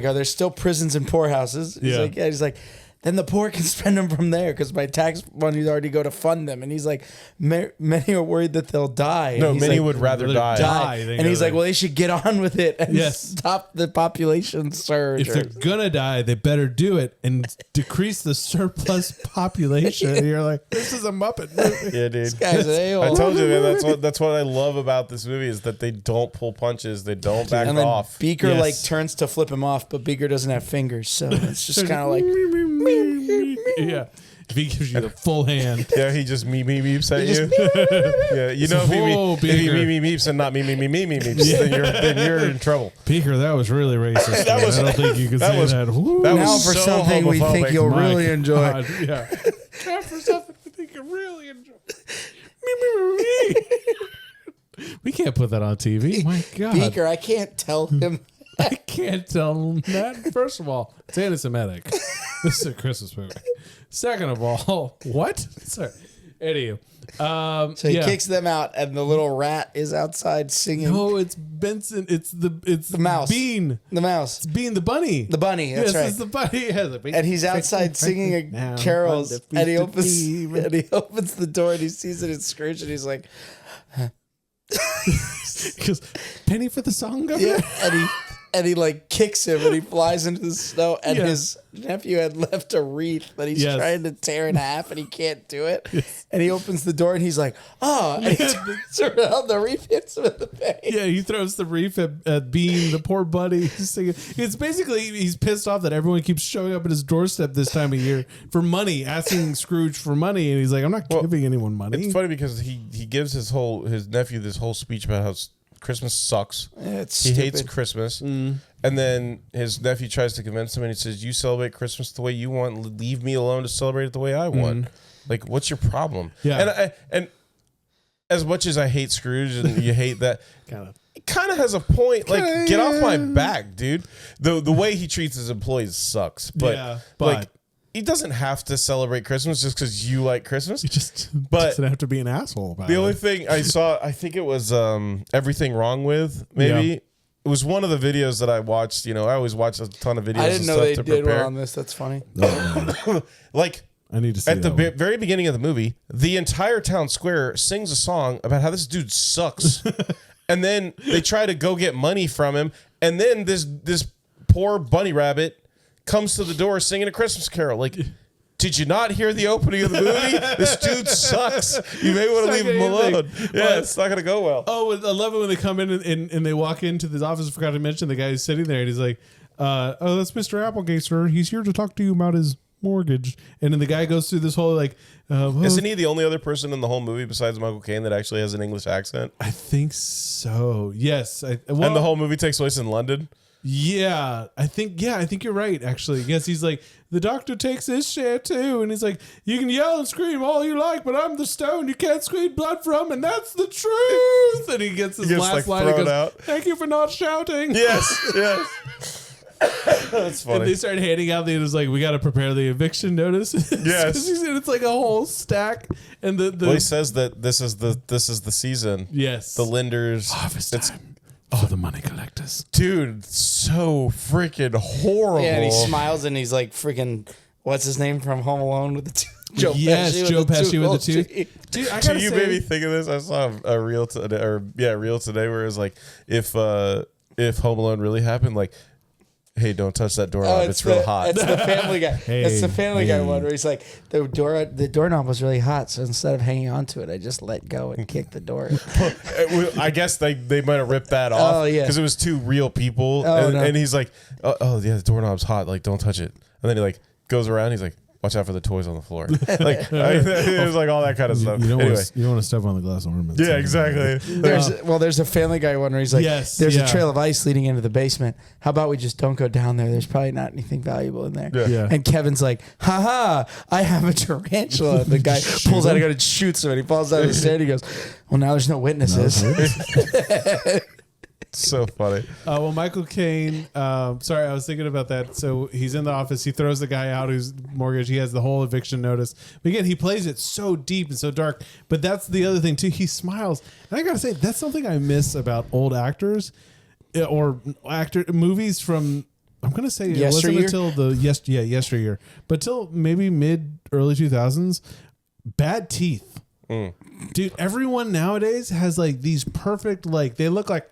"Are there still prisons and poorhouses?" He's like, "Yeah." He's like, "Then the poor can spend them from there because my tax money already go to fund them." And he's like, "Many are worried that they'll die." No, and many would rather die. And he's like, "Well, they should get on with it and Yes. stop the population surge." If they're gonna die, they better do it and decrease the surplus population. And you're like, "This is a Muppet movie." Yeah, dude. This guy's an a-hole. I told you, man. That's what I love about this movie is that they don't pull punches. They don't back and then off. Beaker Yes. like turns to flip him off, but Beaker doesn't have fingers, so it's just kind of like... Yeah. If he gives you the full hand. Yeah, he just meeps at you. Yeah, you know, Whoa, if he Beaker. meeps and not meeps, then you're in trouble. Beaker, that was really racist. That was- I don't think you can say was- that. Woo. that was Now for so something we think homophobic. you'll My really enjoy. God, yeah. Now for something we think you'll really enjoy. We can't put that on TV. My God. Beaker, I can't tell him. I can't tell them that. First of all, it's anti-Semitic. This is a Christmas movie. Second of all, what? Sorry. Anywho. So he kicks them out, and the little rat is outside singing. No, it's Benson. It's the mouse. Bean. The mouse. It's Bean the bunny. The bunny, that's yes, right. It's the bunny. Yeah, And he's outside singing carols, and he opens the door, and he sees it in Scrooge, and he's like, Because penny for the song, Governor? yeah, and he like kicks him, and he flies into the snow, and Yeah. his nephew had left a wreath that he's Yes. trying to tear in half, and he can't do it. And he opens the door, and he's like, "Oh!" And he turns around, the wreath hits him in the face. Yeah, he throws the wreath at Bean, the poor buddy. He's singing. It's basically he's pissed off that everyone keeps showing up at his doorstep this time of year for money, asking Scrooge for money, and he's like, "I'm not giving anyone money." It's funny because he gives his nephew this whole speech about how Christmas sucks. Yeah, it's He hates stupid. Christmas. And then his nephew tries to convince him, and he says, "You celebrate Christmas the way you want. Leave me alone to celebrate it the way I want." Like, what's your problem? Yeah. And as much as I hate Scrooge and you hate that, Kinda. it kind of has a point. Like, get off my back, dude. The way he treats his employees sucks. But, Yeah, like, he doesn't have to celebrate Christmas just because you like Christmas. He just But- doesn't have to be an asshole about The it. only thing I saw, I think it was Everything Wrong With, maybe. Yeah. It was one of the videos that I watched. You know, I always watch a ton of videos I and didn't stuff know they to did prepare. well on this. That's funny. Like, I need to see at the that one. very beginning of the movie, the entire town square sings a song about how this dude sucks. And then they try to go get money from him. And then this poor bunny rabbit comes to the door singing a Christmas carol. Like, did you not hear the opening of the movie? This dude sucks. You may want to leave him alone. Yeah, it's not going to go well. Oh, I love it when they come in and they walk into this office. I forgot to mention the guy who's sitting there, and he's like, oh, that's Mr. Applegate, sir. He's here to talk to you about his mortgage. And then the guy goes through this whole like, isn't he the only other person in the whole movie besides Michael Caine that actually has an English accent? I think so. Yes. And the whole movie takes place in London? Yeah, I think you're right, actually. Yes, he's like, the doctor takes his share too. And he's like, you can yell and scream all you like, but I'm the stone you can't squeeze blood from, and that's the truth. And he gets his last line and goes, out. Thank you for not shouting. Yes. That's funny. And they start handing out it was like, we got to prepare the eviction notice. Yes. It's like a whole stack. And well, he says that this is the season. Yes. The lenders. Harvest time. Oh, the money collectors. Dude, so freaking horrible. Yeah, and he smiles and he's like freaking, what's his name from Home Alone with the two? Joe Pesci with the tooth. Dude, I gotta say, made me think of this. I saw a reel today, reel today where it was like, if Home Alone really happened, like, hey, don't touch that doorknob. It's real hot. It's the Family Guy. It's the Family Guy one where he's like, the doorknob was really hot, so instead of hanging on to it, I just let go and kicked the door. I guess they might have ripped that off. Oh, yeah. Because it was two real people. And he's like, oh, yeah, the doorknob's hot. Like, don't touch it. And then he like goes around. He's like, watch out for the toys on the floor. Like, it was like all that kind of stuff. You don't anyway. want to step on the glass ornaments. Yeah, exactly. There's a Family Guy one where he's like, there's a trail of ice leading into the basement. How about we just don't go down there? There's probably not anything valuable in there. Yeah. And Kevin's like, haha, I have a tarantula. The guy pulls out a gun and shoots him, and he falls down the stairs. He goes, well, now there's no witnesses. So funny. Well, Michael Caine. Sorry, I was thinking about that. So he's in the office. He throws the guy out who's mortgage. He has the whole eviction notice. But again, he plays it so deep and so dark. But that's the other thing too. He smiles, and I gotta say that's something I miss about old actors or movies from. I'm gonna say it wasn't until yesteryear, but till maybe early 2000s. Bad teeth. Dude, everyone nowadays has like these perfect, like they look like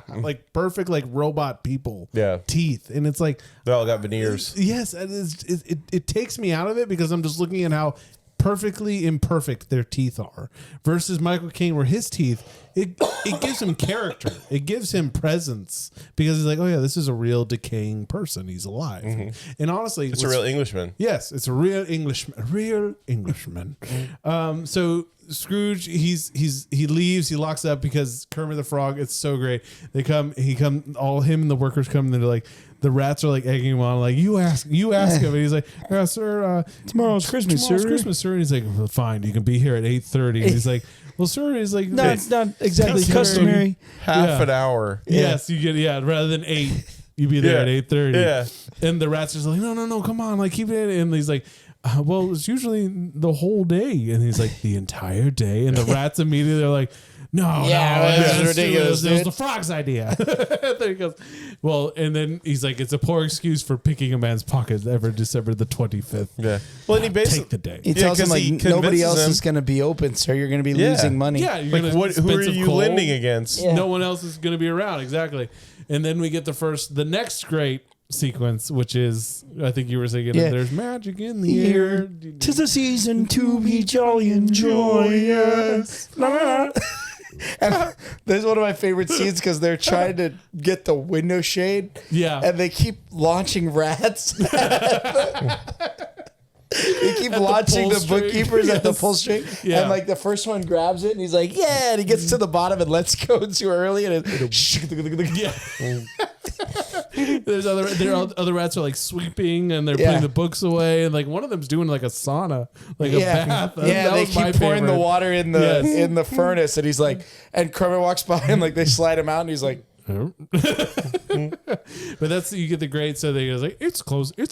like perfect, like robot people. Yeah, teeth, and it's like they all got veneers. Yes, it takes me out of it because I'm just looking at how perfectly imperfect their teeth are versus Michael Caine, where his teeth it gives him character, it gives him presence because he's like, oh yeah, this is a real decaying person. He's alive, and honestly, it's a real Englishman. Yes, it's a real Englishman. So Scrooge, he leaves, he locks up because Kermit the Frog. It's so great. All him and the workers come, and they're like, the rats are like egging him on, like you ask him, and he's like, sir, tomorrow's Christmas, sir. And he's like, well, fine, you can be here at 8:30. And he's like, well, sir, he's like, no, it's not exactly customary. Half an hour. Yes, you get rather than 8, you be there at 8:30. Yeah, and the rats are just like, no, come on, like keep it in. And he's like, well, it's usually the whole day. And he's like, the entire day. And the rats immediately are like, no, that's ridiculous. It was the frog's idea. Then he goes, well, and then he's like, it's a poor excuse for picking a man's pocket ever December the 25th. Yeah. Well, and he basically take the day. He tells him like nobody else is going to be open, sir. You're going to be losing money. Yeah, you're like going to who are you lending against? Yeah. No one else is going to be around. Exactly. And then we get the next great sequence, which is, I think you were saying, there's magic in the air. 'Tis the season to be jolly and joyous. And this is one of my favorite scenes because they're trying to get the window shade. Yeah. And they keep launching rats. They keep launching the bookkeepers at the pull string. Yeah. And like the first one grabs it and he's like, yeah. And he gets to the bottom and lets go too early. And there's other rats are like sweeping and they're putting the books away. And like one of them's doing like a sauna, like a bath. Yeah, they keep pouring the water in the furnace. And he's like, and Kermit walks by and like they slide him out and he's like, but that's, you get the great. So they goes like, it's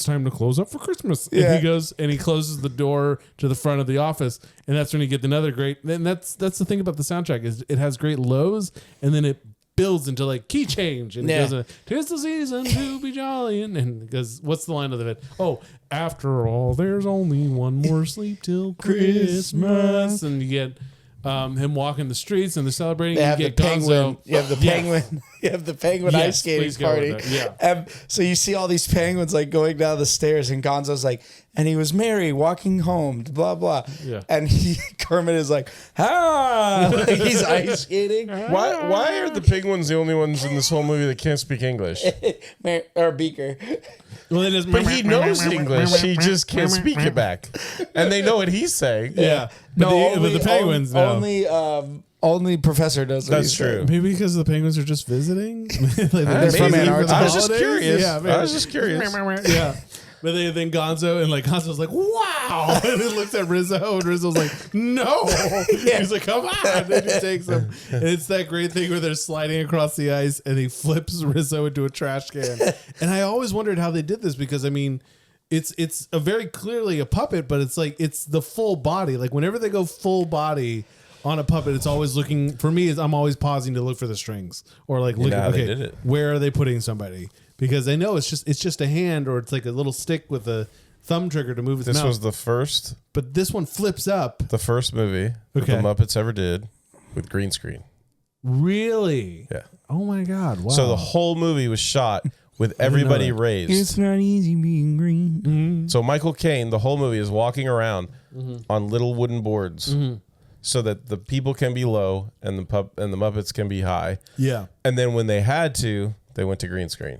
time to close up for Christmas. Yeah. And he goes and he closes the door to the front of the office, and that's when you get another great. And that's the thing about the soundtrack is it has great lows, and then it builds into like key change, and it goes, "'Tis the season to be jolly," and because what's the line of it? Oh, after all, there's only one more sleep till Christmas, and you get. him walking the streets and they're celebrating. They have you the get penguin. Gonzo. You have the penguin. You have the penguin Yes, ice skating please go party. with that, And so you see all these penguins like going down the stairs, and Gonzo's like, and he was merry walking home, blah blah. Yeah. And Kermit is like, like he's ice skating. Why are the penguins the only ones in this whole movie that can't speak English? Or Beaker. Well, it is, But he knows English. He just can't speak it back. And they know what he's saying. Yeah. But, the penguins know. Only Professor knows what That's he's true. saying. Maybe because the penguins are just visiting. Like They're from Antarctica. I was just curious. Yeah, I was just curious. Yeah. But then Gonzo, and like Gonzo's like, wow. And then looks at Rizzo, and Rizzo's like, no. He's like, come on. And he takes him. And it's that great thing where they're sliding across the ice, and he flips Rizzo into a trash can. And I always wondered how they did this because, I mean, it's a very clearly a puppet, but it's like, it's the full body. Like whenever they go full body on a puppet, it's always looking, for me, I'm always pausing to look for the strings or like looking, how they okay, did it. where are they putting somebody? Because I know it's just a hand, or it's like a little stick with a thumb trigger to move its This mouth. was But this one flips up. the first movie that the Okay. Muppets ever did with green screen. Really? Yeah. Oh my God! Wow. So the whole movie was shot with everybody that. raised. not easy being green. So Michael Caine, the whole movie is walking around on little wooden boards so that the people can be low and the Muppets can be high. yeah. And then when they had to, they went to green screen.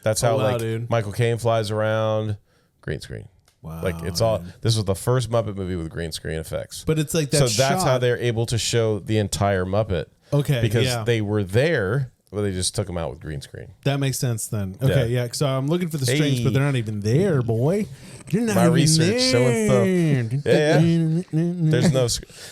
That's how wow, dude. Michael Caine flies around, green screen. Wow. Like it's all. This was the first Muppet movie with green screen effects. But it's like that. So that's how shot- they're able to show the entire Muppet. Okay. Because yeah. they were there, but they just took them out with green screen. That makes sense then. Okay. Yeah. So I'm looking for the strings, Hey. but they're not even there, boy. They're not My even research there. showing stuff. There's no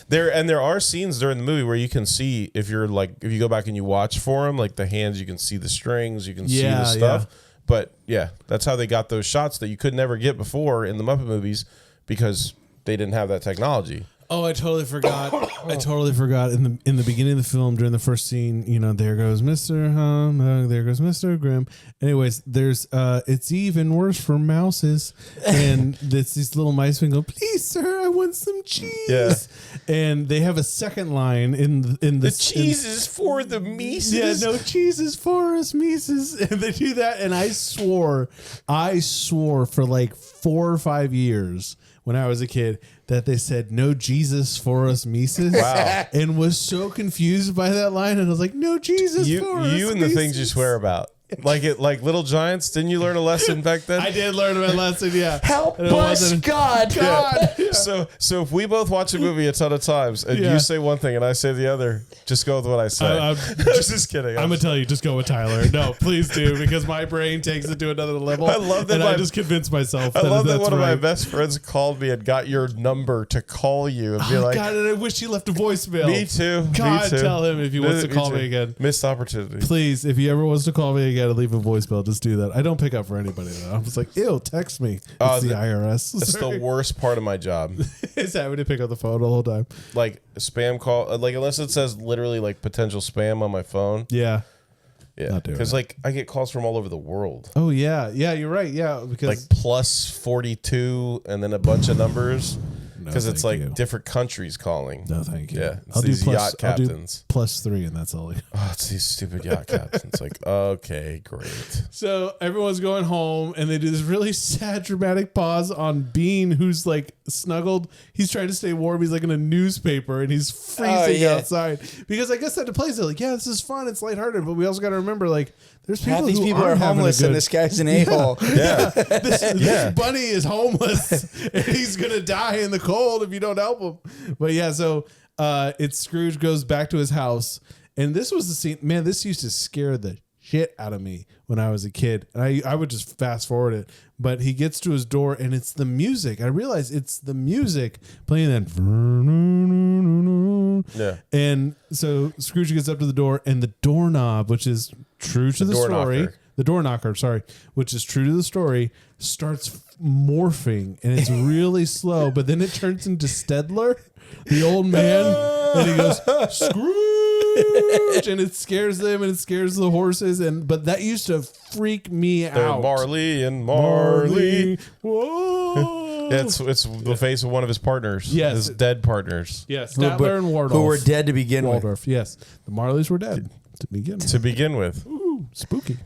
there are scenes during the movie where you can see if you go back and you watch for them, like the hands, you can see the strings, you can see the stuff. Yeah. But yeah, that's how they got those shots that you could never get before in the Muppet movies because they didn't have that technology. Oh, I totally forgot. In the beginning of the film, during the first scene, there goes Mr. Hum, there goes Mr. Grimm. Anyways, there's it's even worse for mouses, and it's these little mice can go, please, sir, I want some cheese. Yeah. And they have a second line in The cheese is for the Mises. Yeah, no cheese is for us, Mises. And they do that, and I swore for like 4 or 5 years when I was a kid that they said no Jesus for us, Mises. Wow. And was so confused by that line, and I was like, no Jesus for us, You and the things you Mises. swear about. Like Little Giants, didn't you learn a lesson back then? I did learn my lesson, yeah. Help And it us, wasn't- God. God. So if we both watch a movie a ton of times and Yeah. you say one thing and I say the other, just go with what I say. I'm just kidding. I'm gonna tell you, just go with Tyler. No, please do, because my brain takes it to another level. I love that and my- I just convince myself. I love that that's one of my right. best friends called me and got your number to call you and be Oh, like, God, and I wish he left a voicemail. me too. God, me too. tell him if he wants to call me again. Missed opportunity. Please, if he ever wants to call me again and leave a voicemail, just do that. I don't pick up for anybody though. I'm just like, ew, text me. It's the IRS. That's the worst part of my job. Is having to pick up the phone the whole time. Like spam call, like unless it says literally like potential spam on my phone. Yeah. Yeah, Not doing because it. like I get calls from all over the world. Oh yeah. Yeah, you're right. Yeah, because Like plus 42 and then a bunch of numbers because it's thank like you. different countries calling. no, thank you. Yeah, it's these yacht captains. +3, and that's all. Oh, it's these stupid yacht captains. Like, okay, great. So everyone's going home, and they do this really sad, dramatic pause on Bean, who's like snuggled. He's trying to stay warm. He's like in a newspaper, and he's freezing outside. Because I guess that plays it like, yeah, this is fun. It's lighthearted, but we also got to remember, like, there's people Half these who people are aren't having a homeless, good- and this guy's an a-hole. Yeah, this bunny is homeless, and he's gonna die in the cold if you don't help him. But yeah, so it's Scrooge goes back to his house, and this was the scene. Man, this used to scare the shit out of me when I was a kid. And I would just fast forward it. But he gets to his door, and it's the music. I realize it's the music playing that. yeah. And so Scrooge gets up to the door, and the doorknob, which is true to the door story, knocker. the door knocker, sorry, which is true to the story, starts morphing, and it's really slow. But then it turns into Stedler, the old man, and he goes, Scrooge, and it scares them, and it scares the horses. But that used to freak me They're out. Marley and Marley. Whoa. It's the face of one of his partners. Yes. His dead partners. Yes, Statler and Waldorf. Who were dead to begin with. Waldorf, yes. The Marleys were dead to begin with. With. Spooky.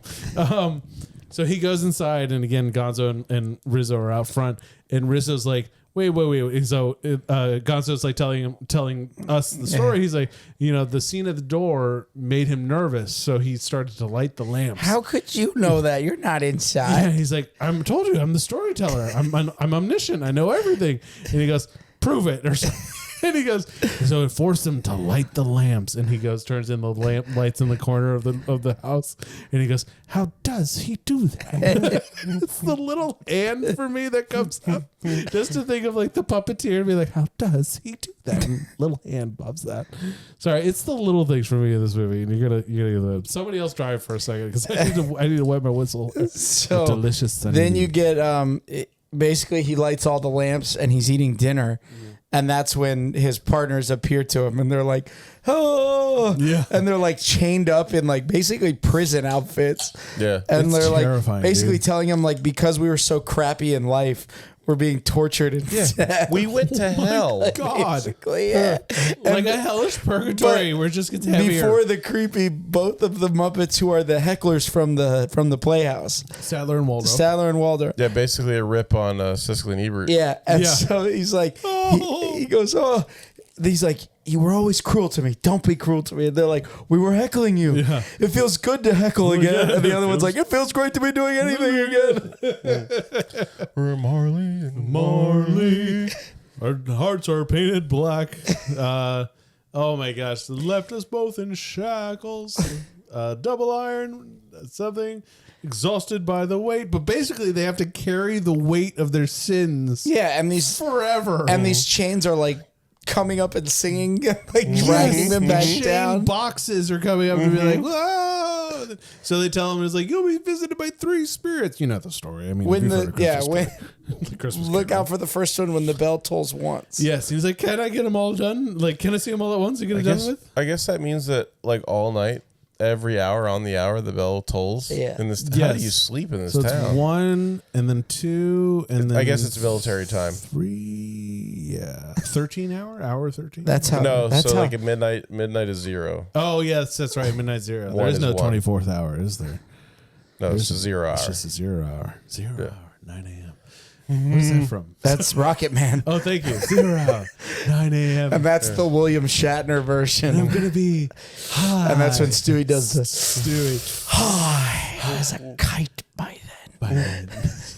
So he goes inside, and again, Gonzo and Rizzo are out front, and Rizzo's like, wait. And so Gonzo's like telling us the story. He's like, the scene at the door made him nervous, so he started to light the lamps. How could you know that? You're not inside. Yeah, he's like, I told you, I'm the storyteller. I'm omniscient. I know everything. And he goes, prove it, or something. And he goes, so it forced him to light the lamps. And he goes, turns in the lamp lights in the corner of the house. And he goes, how does he do that? It's the little hand for me that comes up. Just to think of like the puppeteer and be like, how does he do that? And little hand bobs that. Sorry, it's the little things for me in this movie. And you're gonna somebody else drive for a second because I need to wet my whistle. So delicious. Then you get basically he lights all the lamps and he's eating dinner. And that's when his partners appear to him, and they're like, "Oh!" Yeah. And they're like chained up in like basically prison outfits. Yeah, and it's they're terrifying, like basically dude. telling him like because we were so crappy in life, we're being tortured and we went to hell. God. Basically, yeah. Like a hellish purgatory. We're just gets heavier. Before the creepy, both of the Muppets who are the hecklers from the Playhouse, Sadler and Waldorf. Statler and Waldorf. Yeah, basically a rip on Siskel and Ebert. Yeah, and Yeah. so he's like, he goes, oh, he's like, you were always cruel to me. Don't be cruel to me. And they're like, we were heckling you. Yeah. It feels good to heckle again. yeah, And the it other one's feels- like, it feels great to be doing anything again. We're Marley and Marley. Our hearts are painted black. Oh my gosh. Left us both in shackles. Double iron, something. Exhausted by the weight. But basically, they have to carry the weight of their sins Yeah, and these forever. chains are like coming up and singing, like dragging them back Chain down. boxes are coming up to be like, whoa. So they tell him, it's like, you'll be visited by 3 spirits. You know the story. I mean, When you've the heard of Christmas when Story. The Christmas look Carol. out for the first one when the bell tolls once. Yes, he's like, can I get them all done? Like, can I see them all at once and get it done with? I guess that means that like all night, every hour on the hour, the bell tolls. Yeah. In this, how Yes. do you sleep in this So it's town? 1 and then 2 and then I guess it's military time. 3. Yeah, 13 hour 13. That's how. No, that's so how. like at midnight is 0. Oh yes, that's right. Midnight 0. There One is is no one. 24th hour, is there? No, it's a 0 hour. It's just a 0 hour. 0 hour. 9 a.m. What is that from? That's Rocket Man. Oh, thank you. 0 hour. 9 a.m. And that's the William Shatner version. I'm gonna be high. And that's when Stewie does the Stewie. I was a kite by then.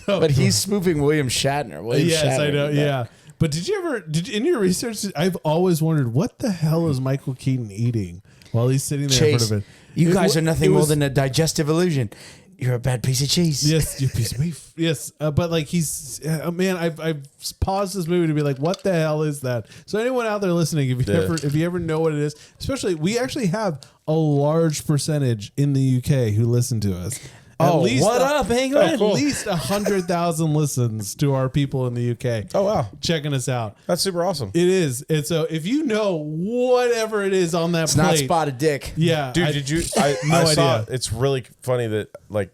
Oh, But he's spoofing William Shatner. William yes, Shatner I know. did that. Yeah. But did you in your research? I've always wondered what the hell is Michael Keaton eating while he's sitting there in Chase, front of it. you guys It are nothing more was- than a digestive illusion. You're a bad piece of cheese. Yes, you piece of beef. Yes, but like he's man, I've paused this movie to be like, what the hell is that? So anyone out there listening, if you ever know what it is, especially we actually have a large percentage in the UK who listen to us. Oh, what up, England? At least 100,000 listens to our people in the UK. Oh wow, checking us out. that's super awesome, It is, and so if you know whatever it is on that It's plate, not spotted dick. yeah, dude. Did you? I No saw. idea. It's really funny that like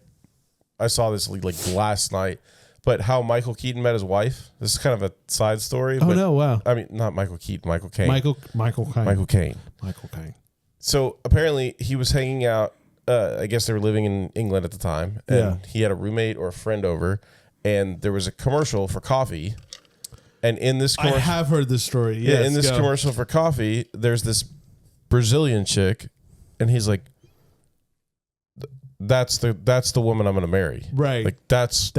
I saw this like last night, but how Michael Keaton met his wife. This is kind of a side story. Oh but, no! Wow, I mean, not Michael Keaton. Michael Caine. Michael Caine. Michael Caine. So apparently he was hanging out. I guess they were living in England at the time, and Yeah. he had a roommate or a friend over, and there was a commercial for coffee. And in this I commercial, have heard this story. yeah, Yes, in this go. commercial for coffee, there's this Brazilian chick, and he's like, "That's the woman I'm going to marry." Right. Like that's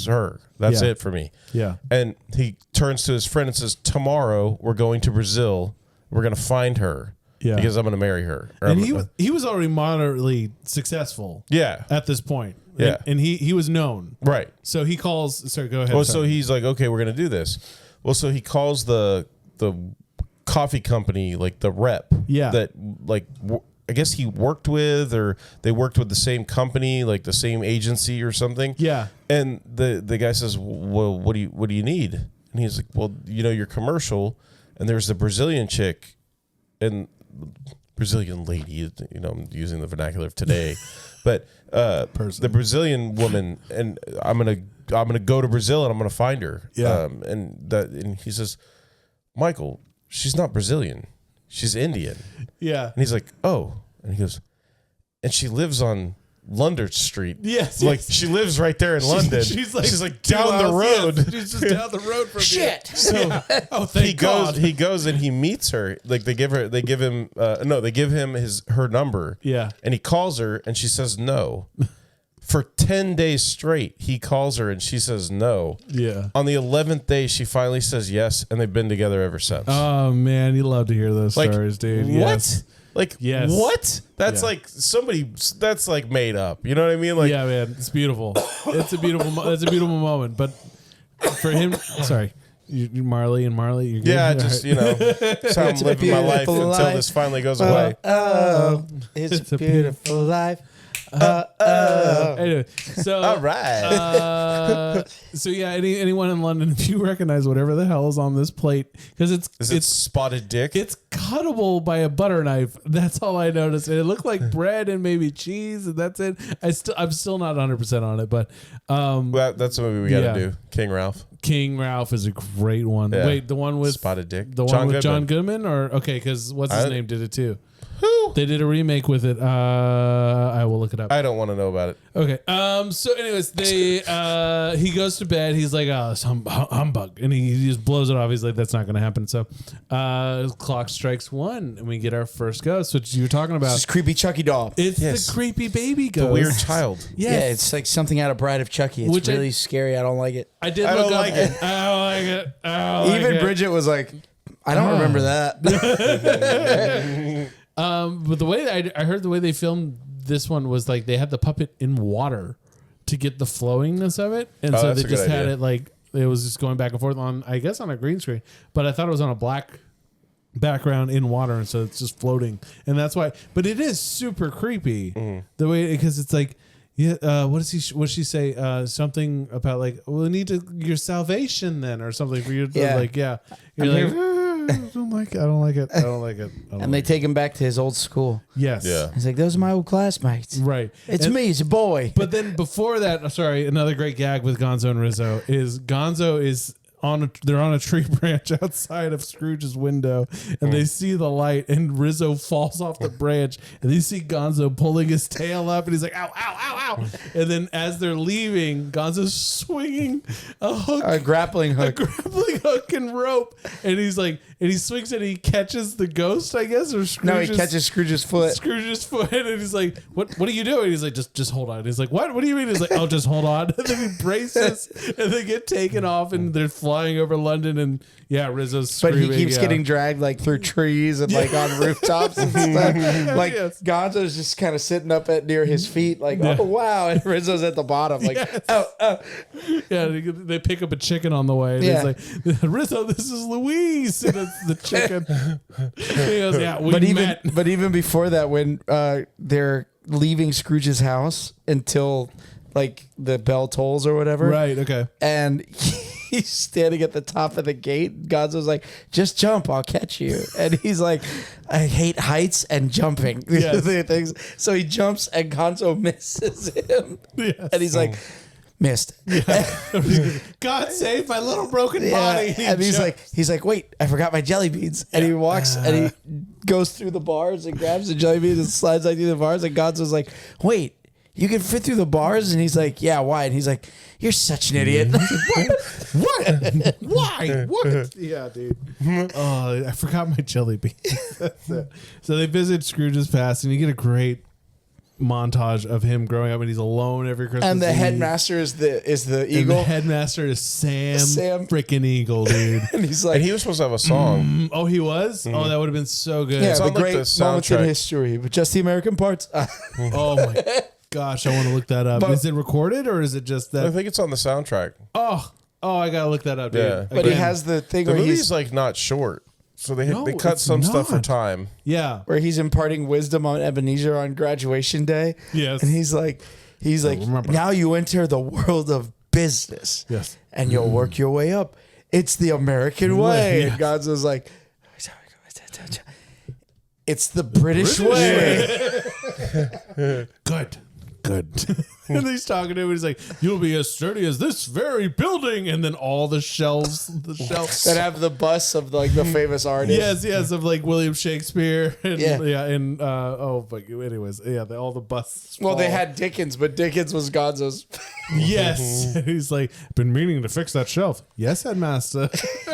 her. That's Yeah. it for me. Yeah. And he turns to his friend and says, "Tomorrow we're going to Brazil. We're going to find her." Yeah. Because I'm going to marry her. Or And I'm- he was already moderately successful yeah. at this point. Yeah. And he was known. Right. So he calls. Sorry, go ahead. Well, so sorry. he's like, okay, we're going to do this. Well, so he calls the coffee company, like the rep. Yeah. That like, I guess he worked with, or they worked with the same company, like the same agency or something. Yeah. And the guy says, well, what do you need? And he's like, well, your commercial, and there's the Brazilian chick, and Brazilian lady, I'm using the vernacular of today, but the Brazilian woman, and I'm gonna gonna go to Brazil and I'm gonna find her. Yeah. And he says, Michael, she's not Brazilian, she's Indian. Yeah. And he's like, oh, and he goes, and she lives on London Street. Yes, like yes. she lives right there in London. She's like down the road. Yes, she's just down the road from Shit. So oh, thank God. He goes and he meets her. Like they give him her number. Yeah. And he calls her and she says no. For 10 days straight, he calls her and she says no. Yeah. On the 11th day, she finally says yes, and they've been together ever since. Oh man, you love to hear those stories, dude. What? Yes. Like Yes. what? That's Yeah. like somebody. That's like made up. You know what I mean? Like Yeah, man, it's beautiful. It's a beautiful. It's a beautiful moment. But for him, sorry, Marley, you're good? yeah, All just right. that's how I'm living my life beautiful until life. this finally goes away. It's a beautiful life. Anyway, so All right. so yeah, anyone in London, if you recognize whatever the hell is on this plate, because Is it spotted dick? it's cuttable by a butter knife. That's all I noticed. And it looked like bread and maybe cheese, and that's it. I'm still not 100% on it, but That's a movie we got to Yeah. do. King Ralph. King Ralph is a great one. Yeah. Wait, the one with Spotted dick. the one with John Goodman, or okay, because what's his name did it too. Who? They did a remake with it. I will look it up. I don't want to know about it. Okay. So, anyways, he goes to bed. He's like, "Oh, it's humbug," and he just blows it off. He's like, "That's not going to happen." So, clock strikes 1, and we get our first ghost, which you were talking about. It's just creepy Chucky doll. It's Yes. the creepy baby ghost, The weird child. Yes. Yeah, it's like something out of Bride of Chucky. It's Which really scary. I don't like it. I did I look don't up. like it. I don't like it. I don't Even like it. Bridget was like, I don't remember that. But the way I heard the way they filmed this one was like they had the puppet in water to get the flowingness of it, and Oh, so that's they a good just had idea. it like it was just going back and forth on, I guess, on a green screen. But I thought it was on a black background in water, and so it's just floating, and that's why. But it is super creepy the way, because it's like. Yeah, what does she say? Something about like, we need your salvation then, or something for you. Yeah. Like, yeah, you're like, I don't like it. I don't like it. I don't like it. And they take him back to his old school. Yes. Yeah. He's like, those are my old classmates. Right. It's And- me. It's a boy. But then before that, sorry, another great gag with Gonzo and Rizzo is Gonzo is they're on a tree branch outside of Scrooge's window, and they see the light, and Rizzo falls off the branch, and they see Gonzo pulling his tail up, and he's like, ow, ow, ow, ow. And then as they're leaving, Gonzo's swinging a hook, A grappling a hook. grappling hook and rope, and he's like, and he swings it, and he catches the ghost, I guess, or Scrooge's, No, he catches Scrooge's foot. Scrooge's foot, and he's like, "What are you doing?" He's like, "Just hold on." He's like, "What? What do you mean?" He's like, "Oh, just hold on." And then he braces, and they get taken off, and they're flying over London, and yeah, Rizzo's But screaming. he keeps yeah. getting dragged like through trees and like on rooftops and stuff. Like Yes. Gonzo's just kind of sitting up at near his feet, like, oh wow, and Rizzo's at the bottom, like, Yes. oh. Yeah, they pick up a chicken on the way. And Yeah. He's like, "Rizzo, this is Louise," and it's the chicken. He goes, "Yeah, we met." But even before that, when they're leaving Scrooge's house until like the bell tolls or whatever, Right. Okay. and he's standing at the top of the gate. Gonzo's like, just jump, I'll catch you. And he's like, I hate heights and jumping. These are Yes. the things. So he jumps and Gonzo misses him. Yes. And he's like, missed. God save my little broken Yeah. body. And he's like, wait, I forgot my jelly beans. And he walks and he goes through the bars and grabs the jelly beans and slides like through the bars. And Gonzo's like, wait, you can fit through the bars? And he's like, yeah, why? And he's like, you're such an idiot. What? Why? What? Yeah, dude. Oh, I forgot my jelly beans. That's it. So they visit Scrooge's past, and you get a great montage of him growing up, and he's alone every Christmas. And the Eve. headmaster is the And eagle. the headmaster is Sam Sam. freaking Eagle, dude. And he's like, And he was supposed to have a song. Oh, he was? Oh, that would have been so good. yeah, It's the on, like, great the moments in soundtrack. history, but just the American parts. Oh my gosh, I want to look that up. But- Is it recorded, or is it just I that? think it's on the soundtrack. Oh, I gotta look that up, dude. Yeah. But he Again. has the thing The where movie's he's like not short, so they No, cut it's some stuff for not. time. Yeah. where he's imparting wisdom on Ebenezer on graduation day. Yes. And he's like, remember. now you enter the world of business. Yes. And you'll work your way up. It's the American way. Yeah. And Gonzo's like, it's the British way. Good. good. And he's talking to him. And he's like, you'll be as sturdy as this very building. And then all the shelves that have the busts of like the famous artists. Yes, of like William Shakespeare. And, Yeah. but anyways, all the busts. Well, they fall. had Dickens, but Dickens was Gonzo's. Yes. He's like, been meaning to fix that shelf. Yes, headmaster.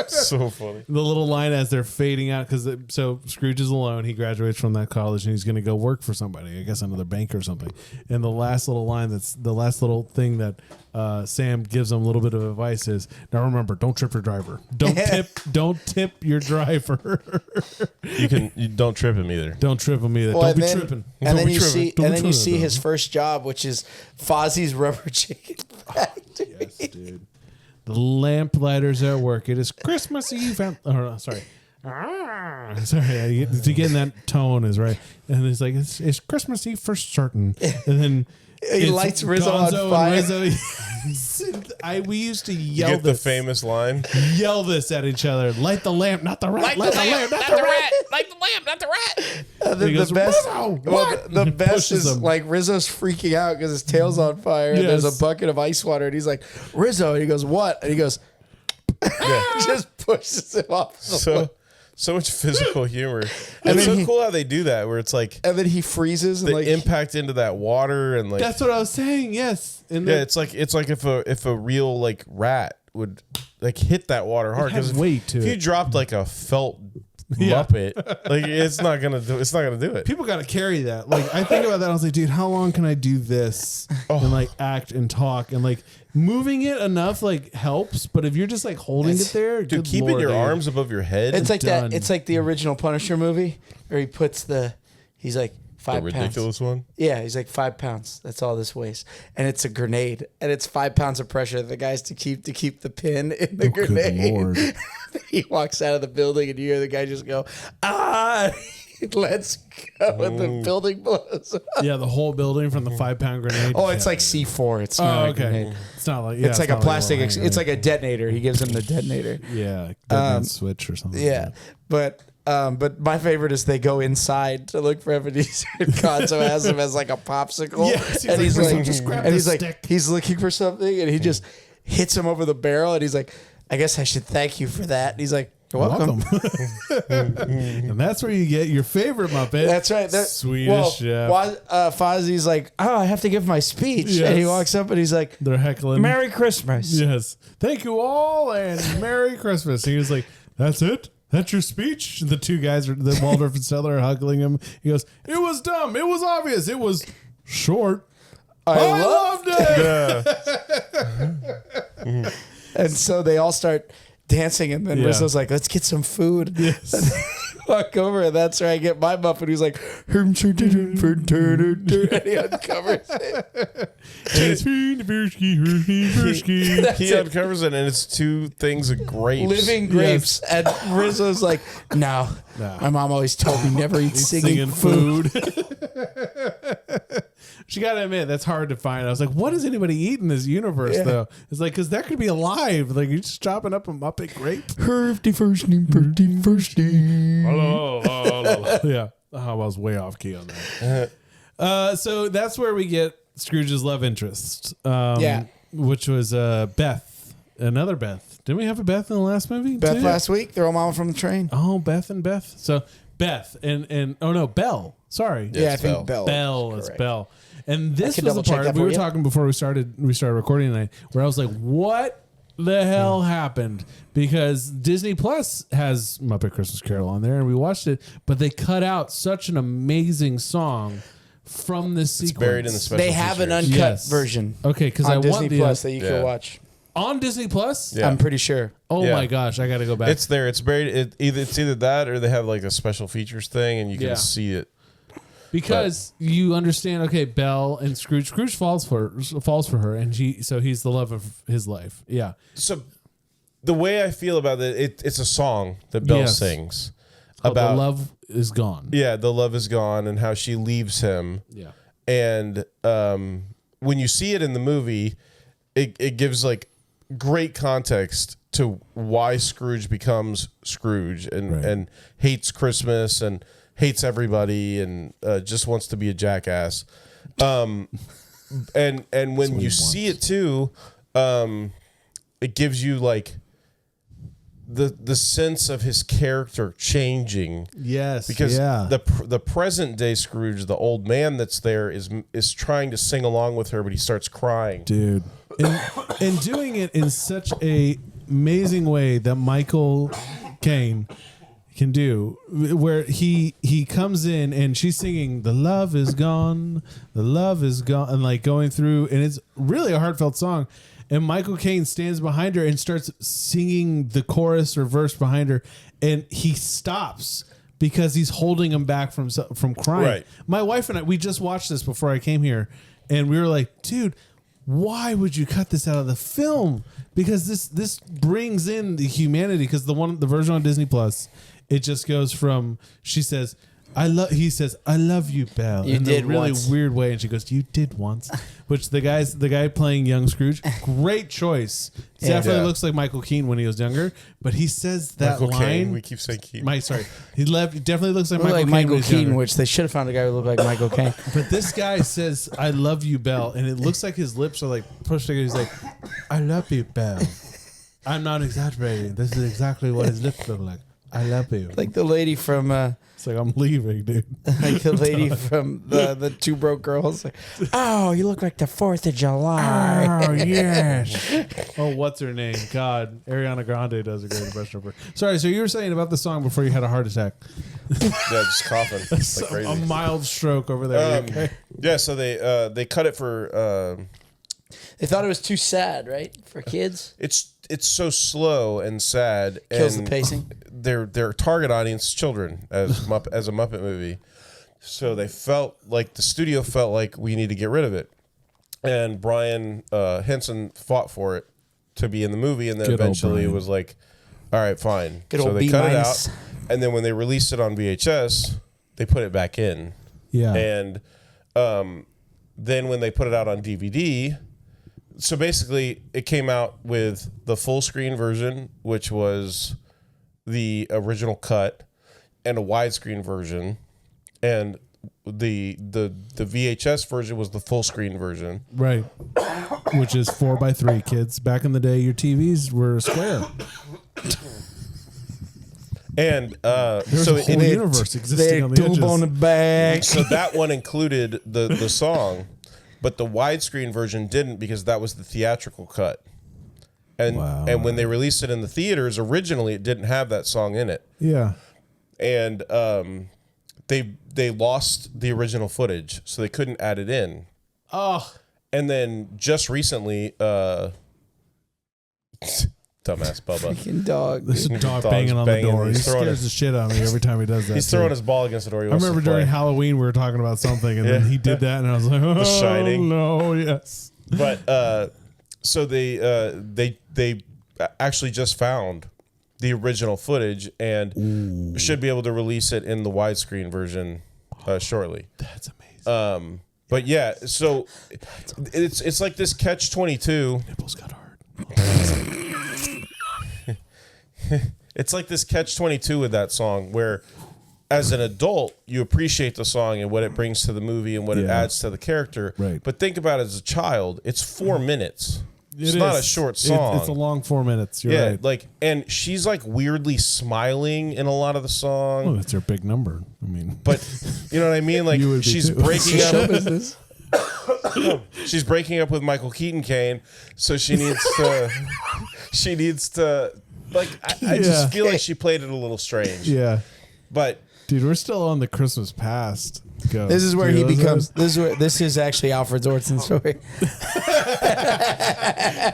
So funny. The little line as they're fading out, because so Scrooge is alone. He graduates from that college and he's going to go work for somebody, I guess another bank or something. And the last little line, that's the last little thing that Sam gives him a little bit of advice is, now remember, don't trip your driver. Don't tip your driver. You don't trip him either. Don't trip him either. Well, Don't be tripping. And Don't then be you tripping. see his first job, which is Fozzie's rubber chicken factory. Yes, dude. The lamp lighters at work. It is Christmas Eve. Sorry. Sorry, to get in that tone is right. And he's like, it's Christmas Eve for certain. And then He lights Rizzo on Gonzo fire. and we used to You yell get the this. famous line. Yell this at each other. Light the lamp, not the rat. Light the lamp, not the rat. Like the lamp, not the rat. And then He the goes, best, "Rizzo, well, what?" the He best pushes is him. like Rizzo's freaking out because his tail's on fire and there's Yes. a bucket of ice water and he's like, Rizzo, and he goes, what? And he goes, just pushes him off. So much physical humor. And It's then so cool how they do that, where it's like And then he freezes and the like impact into that water and like That's what I was saying. Yes. And yeah, it's like if a real like rat would like hit that water hard, had because weight to if you it. dropped like a felt Yeah. Muppet, like it's not gonna do it. people got to carry that. Like I think about that. I was like, dude, how long can I do this and like act and talk and like moving it enough like helps. But if you're just like holding it there, Dude, good keeping Lord, your dude. arms above your head. it's like done. that. It's like the original Punisher movie where he puts he's like the 5 pounds. ridiculous one. Yeah, he's like 5 pounds. That's all this weighs, and it's a grenade, and it's 5 pounds of pressure. The guys to keep the pin in the Good grenade. Lord. He walks out of the building, and you hear the guy just go, "Ah!" Let's go, and the building blows up. Yeah, the whole building from the 5-pound grenade. Oh, it's like C4. It's Oh, not a okay. grenade. It's not like It's like a not plastic. little It's hand like a detonator. He gives him the detonator. grenade. Yeah, dead switch or something. Yeah, but my favorite is they go inside to look for Ebenezer. And Gonzo has him as like a popsicle. Yes, he's and like, he's "Rizzo, like, just grab and the he's like, stick." he's looking for something, and he just hits him over the barrel, and he's like, I guess I should thank you for that. And he's like, you're welcome. And that's where you get your favorite Muppet. That's right. Swedish chef. Fozzie's like, oh, I have to give my speech, and he Yes. walks up and he's like, They're heckling. Merry Christmas. Yes. Thank you all and Merry Christmas. He was like, that's it? That's your speech? The two guys, the Waldorf and Stellar, are hugging him. He goes, it was dumb. It was obvious. It was short. I loved it. And so they all start dancing, and then Yeah. Rizzo's like, let's get some food. Yes. Walk over, and that's where I get my Muppet. He's like, and he uncovers it. He uncovers it, and it's 2 things of grapes. Living grapes. And Rizzo's like, no. My mom always told me never eat singing food. She got to admit, that's hard to find. I was like, what does anybody eat in this universe, though? It's like, because that could be alive. Like, you're just chopping up a Muppet grape. Hervey first name, pretty first name. Yeah. Oh, I was way off key on that. So that's where we get Scrooge's love interest. Yeah. Which was Beth. Another Beth. Didn't we have a Beth in the last movie? Beth too? last week, throw mama from the train. Oh, Beth and Beth. So Beth and oh no, Belle. Sorry. Yeah, I it's think Bell. Belle is Correct. Belle. And this can was the double check part that we for were you. talking before we started recording tonight, where I was like, what the hell happened? Because Disney Plus has Muppet Christmas Carol on there and we watched it, but they cut out such an amazing song from this sequence. It's buried in the special They have an features. uncut Yes. version. Okay, because I on Disney want the Plus that you Yeah. can watch. on Disney Plus. Yeah. I'm pretty sure. Oh Yeah. my gosh, I got to go back. It's there. It's buried. It's either that or they have like a special features thing, and you can Yeah. see it. Because you understand, okay, Belle and Scrooge falls for her, and he's the love of his life. Yeah, So the way I feel about it, it's a song that Belle Yes. sings Called about the love is gone. Yeah, the love is gone and how she leaves him. Yeah. And when you see it in the movie, it gives like great context to why Scrooge becomes Scrooge and hates Christmas and hates everybody and just wants to be a jackass. and when you see it too, it gives you like the sense of his character changing. Yes, because the present day Scrooge, the old man that's there, is trying to sing along with her, but he starts crying, dude, and doing it in such a amazing way that Michael Caine can do, where he comes in and she's singing the love is gone, and like going through, and it's really a heartfelt song, and Michael Caine stands behind her and starts singing the chorus or verse behind her, and he stops because he's holding him back from crying. Right. My wife and I, we just watched this before I came here, and we were like, dude, why would you cut this out of the film? Because this brings in the humanity. Because the version on Disney Plus, it just goes from, he says, I love you, Belle, You in did a really once. weird way, and she goes, you did once, which the guy playing young Scrooge, great choice. Definitely looks like Michael Caine when he was younger, but he says that Michael line. Caine, we keep saying Caine. He definitely looks like Look like Michael Caine. Michael when he's Keaton, younger. which they should have found a guy who looked like Michael Caine. But this guy says, I love you, Belle. And it looks like his lips are like pushed together. He's like, I love you, Belle. I'm not exaggerating. This is exactly what his lips look like. I love you. Like the lady from It's like, I'm leaving, dude. like the lady from the Two Broke Girls. Like, oh, you look like the 4th of July. Oh, yes. Oh, what's her name? God. Ariana Grande does a great impression of her. Sorry, so you were saying about the song before you had a heart attack. Yeah, just coughing like crazy. A mild stroke over there. Okay. Yeah, so they cut it for. They thought it was too sad, right, for kids. It's so slow and sad. Kills and the pacing. Their target audience is children as a Muppet movie, so they felt like the studio felt like we need to get rid of it, and Brian Henson fought for it to be in the movie, and then Good old eventually it Brian. was like, all right, fine. Good So old they cut it B-minus. out, and then when they released it on VHS, they put it back in. Yeah. And then when they put it out on DVD, so basically it came out with the full screen version, which was the original cut, and a widescreen version, and the VHS version was the full screen version. Right. Which is 4x3, kids. Back in the day, your TVs were square. And There's so a whole universe existing They on the tube on the edges. back. so that one included the song, but the widescreen version didn't, because that was the theatrical cut. And Wow. and when they released it in the theaters, originally it didn't have that song in it. Yeah. And they lost the original footage, so they couldn't add it in. Oh. And then just recently, dumbass Bubba, Fucking dog. There's a Dog's dog banging on the banging. door. He He's throwing scares the shit out of me every time he does that. he's too. throwing his ball against the door. He I wants to remember during play. Halloween we were talking about something, and then Yeah. he did that, and I was like, "Oh, Shining. no, yes." But so they actually just found the original footage and should be able to release it in the widescreen version shortly. That's amazing. But yeah, so it's like this catch-22. Nipples got hard. It's like this catch-22 with that song, where as an adult you appreciate the song and what it brings to the movie and what it Yeah. adds to the character. Right. But think about it as a child. It's 4 minutes. It's It not a is. short song. It's a long 4 minutes. You're Yeah, right. like, and she's like weirdly smiling in a lot of the song, Oh, that's her big number. I mean, but you know what I mean. Like You would be she's too. breaking Show up. business. She's breaking up with Michael Caine, so she needs to. She needs to. Like I Yeah. just feel like she played it a little strange. yeah, But dude, we're still on the Christmas past. Go. This is where Do he you know becomes. those? This is actually Alfred Orton's story.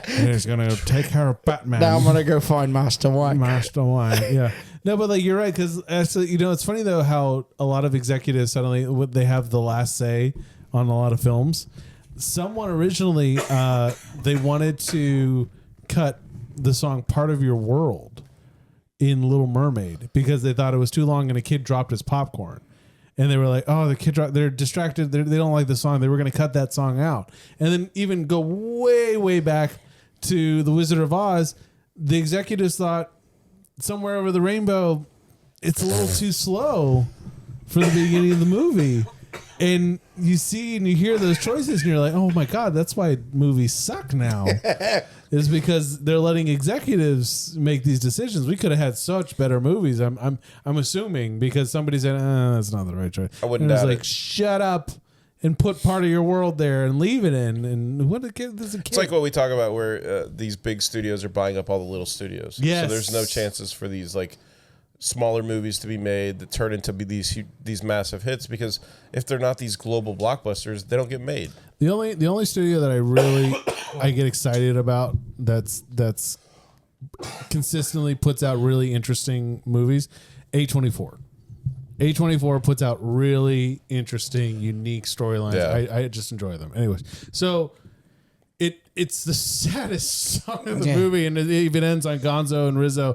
And he's gonna take care of Batman. Now I'm gonna go find Master White. Master Wine. Yeah. No, but like you're right, because you know it's funny though how a lot of executives suddenly they have the last say on a lot of films. Someone originally they wanted to cut the song "Part of Your World" in Little Mermaid because they thought it was too long and a kid dropped his popcorn. And they were like, "Oh, the kid dropped. They're distracted. They don't like the song. They were going to cut that song out." And then even go way, way back to The Wizard of Oz, the executives thought "Somewhere Over the Rainbow," it's a little too slow for the beginning of the movie. And you see and you hear those choices, and you're like, "Oh my god, that's why movies suck now." Is because they're letting executives make these decisions. We could have had such better movies. I'm assuming because somebody said, "That's not the right choice." I wouldn't and it's doubt like, it. shut up and put part of your world there and leave it in. And what does it? It's like what we talk about, where these big studios are buying up all the little studios. Yes. So there's no chances for these like smaller movies to be made that turn into these massive hits, because if they're not these global blockbusters, they don't get made. The only studio that I really I get excited about that's consistently puts out really interesting movies, A24. A24 puts out really interesting, unique storylines. Yeah. I just enjoy them. Anyways, so it's the saddest song of the Yeah. movie, and it even ends on Gonzo and Rizzo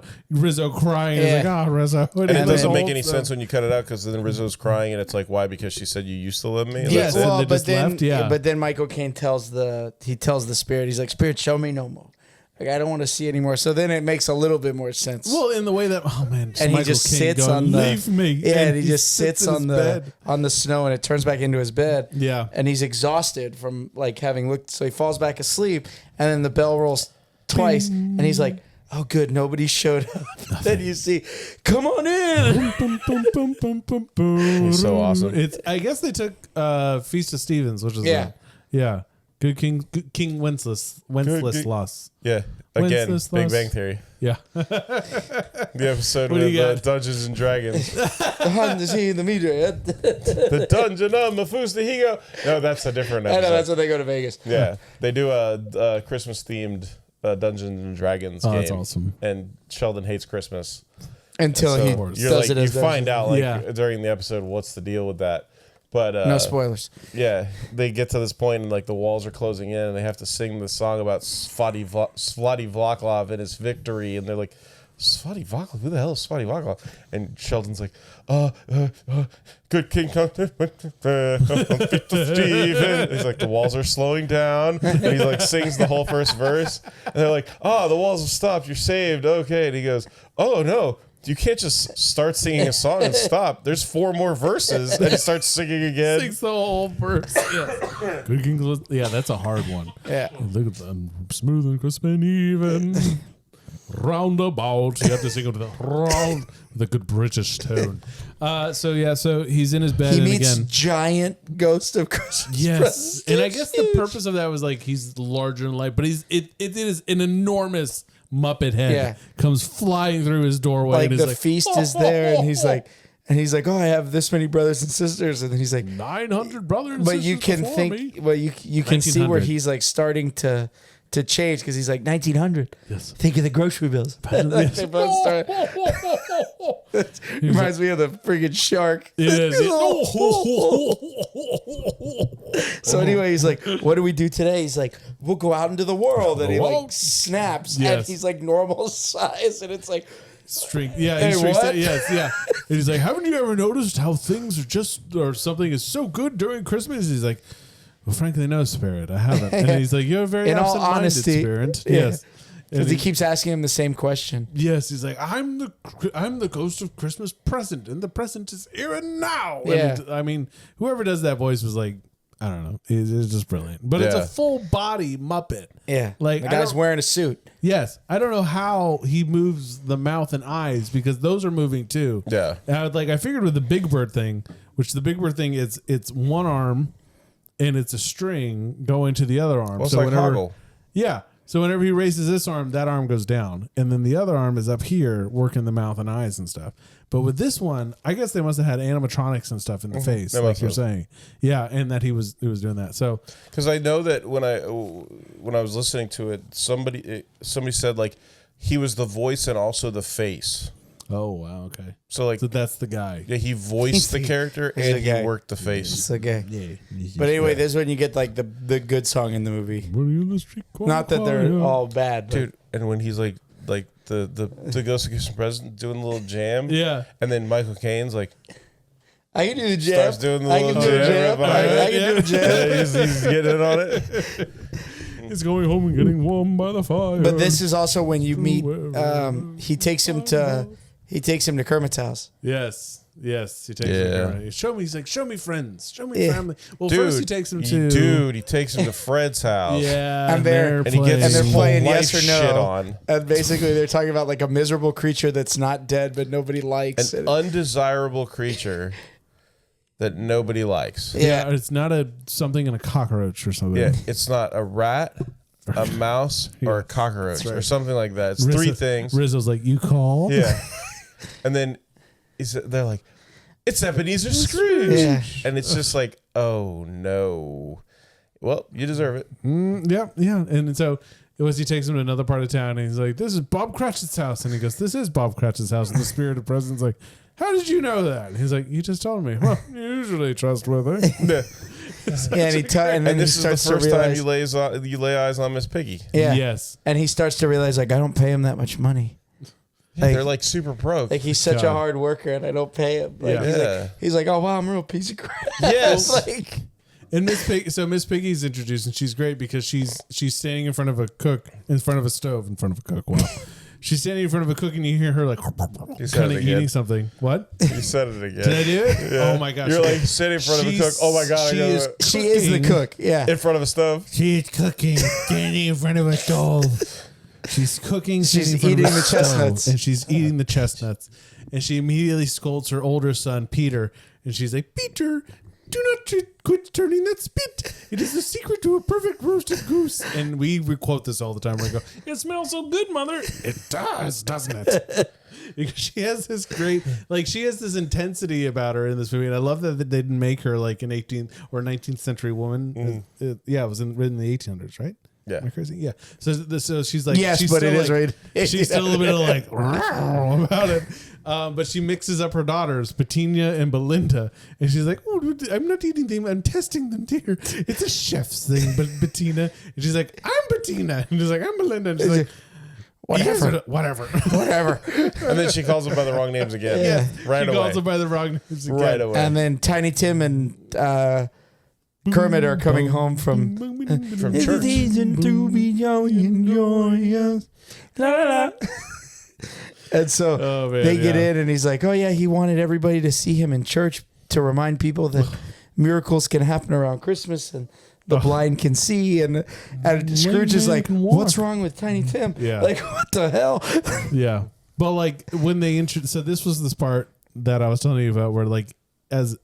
crying. Yeah. It's like, Rizzo. And it doesn't make any sense when you cut it out, because then Rizzo's crying, and it's like, why? Because she said you used to love me. And Yes. that's it. and they but just then left, yeah. but then Michael Caine tells the spirit, he's like, "Spirit, show me no more. Like, I don't want to see anymore." So then it makes a little bit more sense. Well, in the way that and he Michael just Caine sits going, on the leave me. Yeah, and he just sits in on his the bed. on the snow, and it turns back into his bed. Yeah. and he's exhausted from like having looked. So he falls back asleep, and then the bell rolls twice, and he's like, "Oh, good, nobody showed up." Then you see, "Come on in." Boom, boom, boom, boom, boom, boom. He's so awesome. It's. I guess they took Feast of Stevens, which is Yeah. Good King Wenceslas Good- loss. Yeah. Again, Wenceslas. Big Bang Theory. Yeah. The episode What do with you got? Dungeons and Dragons. The Hun is he in the media. The Dungeon of Mephisto. No, that's a different I episode. know that's when they go to Vegas. Yeah, they do a Christmas themed Dungeons and Dragons game. That's awesome. And Sheldon hates Christmas. Until So he you're does like, it you as find out like Yeah. during the episode what's the deal with that. But no spoilers. yeah, they get to this point and like the walls are closing in, and they have to sing the song about Svati Vaclav and his victory, and they're like, Svati Vaclav? Who the hell is Svati Vaclav? And Sheldon's like, good King Steven. He's like, the walls are slowing down, and he like sings the whole first verse, and they're like, the walls have stopped, you're saved, okay. And he goes, oh no, you can't just start singing a song and stop. There's 4 more verses, and he starts singing again. Sings the whole verse. Yeah. Good King. Yeah, that's a hard one. Yeah. Look at them, smooth and crisp and even. Roundabout. You have to sing it with a good British tone. So he's in his bed He and meets again. giant Ghost of Christmas. Yes, Present. and I guess the purpose of that was like he's larger than life, but it is an enormous Muppet head Yeah. comes flying through his doorway, Like and he's the like, feast is there, and he's like, "Oh, I have this many brothers and sisters," and then he's like, 900 brothers. and "But you sisters can before think, me." well, you can see where 1900. he's like starting to change, because he's like 1900. Yes. Think of the grocery bills. Like, they both start. Reminds me of the friggin' shark. It is. So anyway, he's like, "What do we do today?" He's like, "We'll go out into the world," and he Whoa. like snaps, and Yes. he's like normal size, and it's like, String, yeah, Hey, he strings what? that, yes, yeah. And he's like, haven't you ever noticed how things are just, or something is so good during Christmas? He's like, well, frankly, no, Spirit, I haven't. And he's like, you're a very In all absent-minded honesty, Spirit. yeah. Yes. And because he keeps asking him the same question. yes, he's like, I'm the ghost of Christmas present, and the present is here and now. Yeah. And, I mean, whoever does that voice was like, I don't know, it's just brilliant. But it's Yeah. a full body Muppet. Yeah, Like, the I guy's don't- wearing a suit. Yes, I don't know how he moves the mouth and eyes, because those are moving too. Yeah. And I figured with the Big Bird thing, which the Big Bird thing is, it's one arm and it's a string going to the other arm. Well, it's like Hoggle. Yeah. So whenever he raises this arm, that arm goes down, and then the other arm is up here working the mouth and eyes and stuff. But with this one, I guess they must have had animatronics and stuff in the face, They like must you're have. saying. Yeah, and that he was doing that. So Because I know that when I was listening to it, somebody said like he was the voice and also the face. oh wow, okay. So like So that's the guy. yeah, he voiced the character he's and the he guy. worked the face. It's okay. Yeah. But anyway, this is when you get like the good song in the movie. Not that they're all bad, but Dude, and when he's like the Ghost of Christmas Present doing the little jam, Yeah. and then Michael Caine's like I can do the jam. starts doing the I little can do the jam. jam. I can do the jam. Yeah, he's getting in on it. He's going home and getting warm by the fire. But this is also when you meet. He takes him to Kermit's house. yes. Yes, he takes him. Show me. He's like, show me friends. Show me family. Well, dude, first he takes him he takes him to Fred's house. Yeah, And they're he gets and they're his playing whole yes or life no. shit on. And basically, they're talking about like a miserable creature that's not dead, but nobody likes. An undesirable creature that nobody likes. Yeah, it's not something in a cockroach or something. Yeah, it's not a rat, a mouse, or a cockroach, or something like that. It's three things. Rizzo's like, you call? Yeah. And then they're like, it's Ebenezer Scrooge. Yeah. And it's just like, oh no. Well, you deserve it. Yeah. And so he takes him to another part of town, and he's like, this is Bob Cratchit's house. And he goes, this is Bob Cratchit's house. And the spirit of presence like, how did you know that? And he's like, you just told me. Well, usually trustworthy. And then this he starts is the first to realize, time you lay eyes on Miss Piggy. Yeah. Yes. And he starts to realize, like, I don't pay him that much money. They're like super broke. Like he's such a hard worker, and I don't pay him. Like, he's like, oh wow, I'm a real piece of crap. Yes. Like, and Miss Piggy's introduced, and she's great because she's standing in front of a stove, in front of a cook. Wow. She's standing in front of a cook, and you hear her like kind of eating something. What? You said it again. Did I do it? Yeah. Oh my gosh! You're like sitting in front of a cook. Oh my god! She is the cook. Yeah. In front of a stove. She's cooking, standing in front of a stove. She's cooking. She's eating the chestnuts, and she's eating the chestnuts. And she immediately scolds her older son, Peter, and she's like, "Peter, do not quit turning that spit. It is the secret to a perfect roasted goose." And we quote this all the time. We go, "It smells so good, Mother." It does, doesn't it? Because she has this great, like, she has this intensity about her in this movie, and I love that they didn't make her like an 18th or 19th century woman. It was written in the 1800s, right? Yeah. Am I crazy? Yeah. So she's like, yes, she's but it is like, right. She's still a little bit of like about it. But she mixes up her daughters, Bettina and Belinda, and she's like, "Oh, I'm not eating them. I'm testing them, dear. It's a chef's thing." But Bettina, and she's like, "I'm Bettina," and she's like, "I'm Belinda," and she's like, whatever. And then she calls them by the wrong names again. Yeah. Right she away. calls them by the wrong names again. Right away. And then Tiny Tim and Kermit are coming home from church. to be young and joyous. La, la, la. And so they get in, and he's like, "Oh yeah, he wanted everybody to see him in church to remind people that miracles can happen around Christmas and the blind can see." And Scrooge is like, "What's wrong with Tiny Tim? Yeah. Like, what the hell?" Yeah. But like when they so this was this part that I was telling you about where like as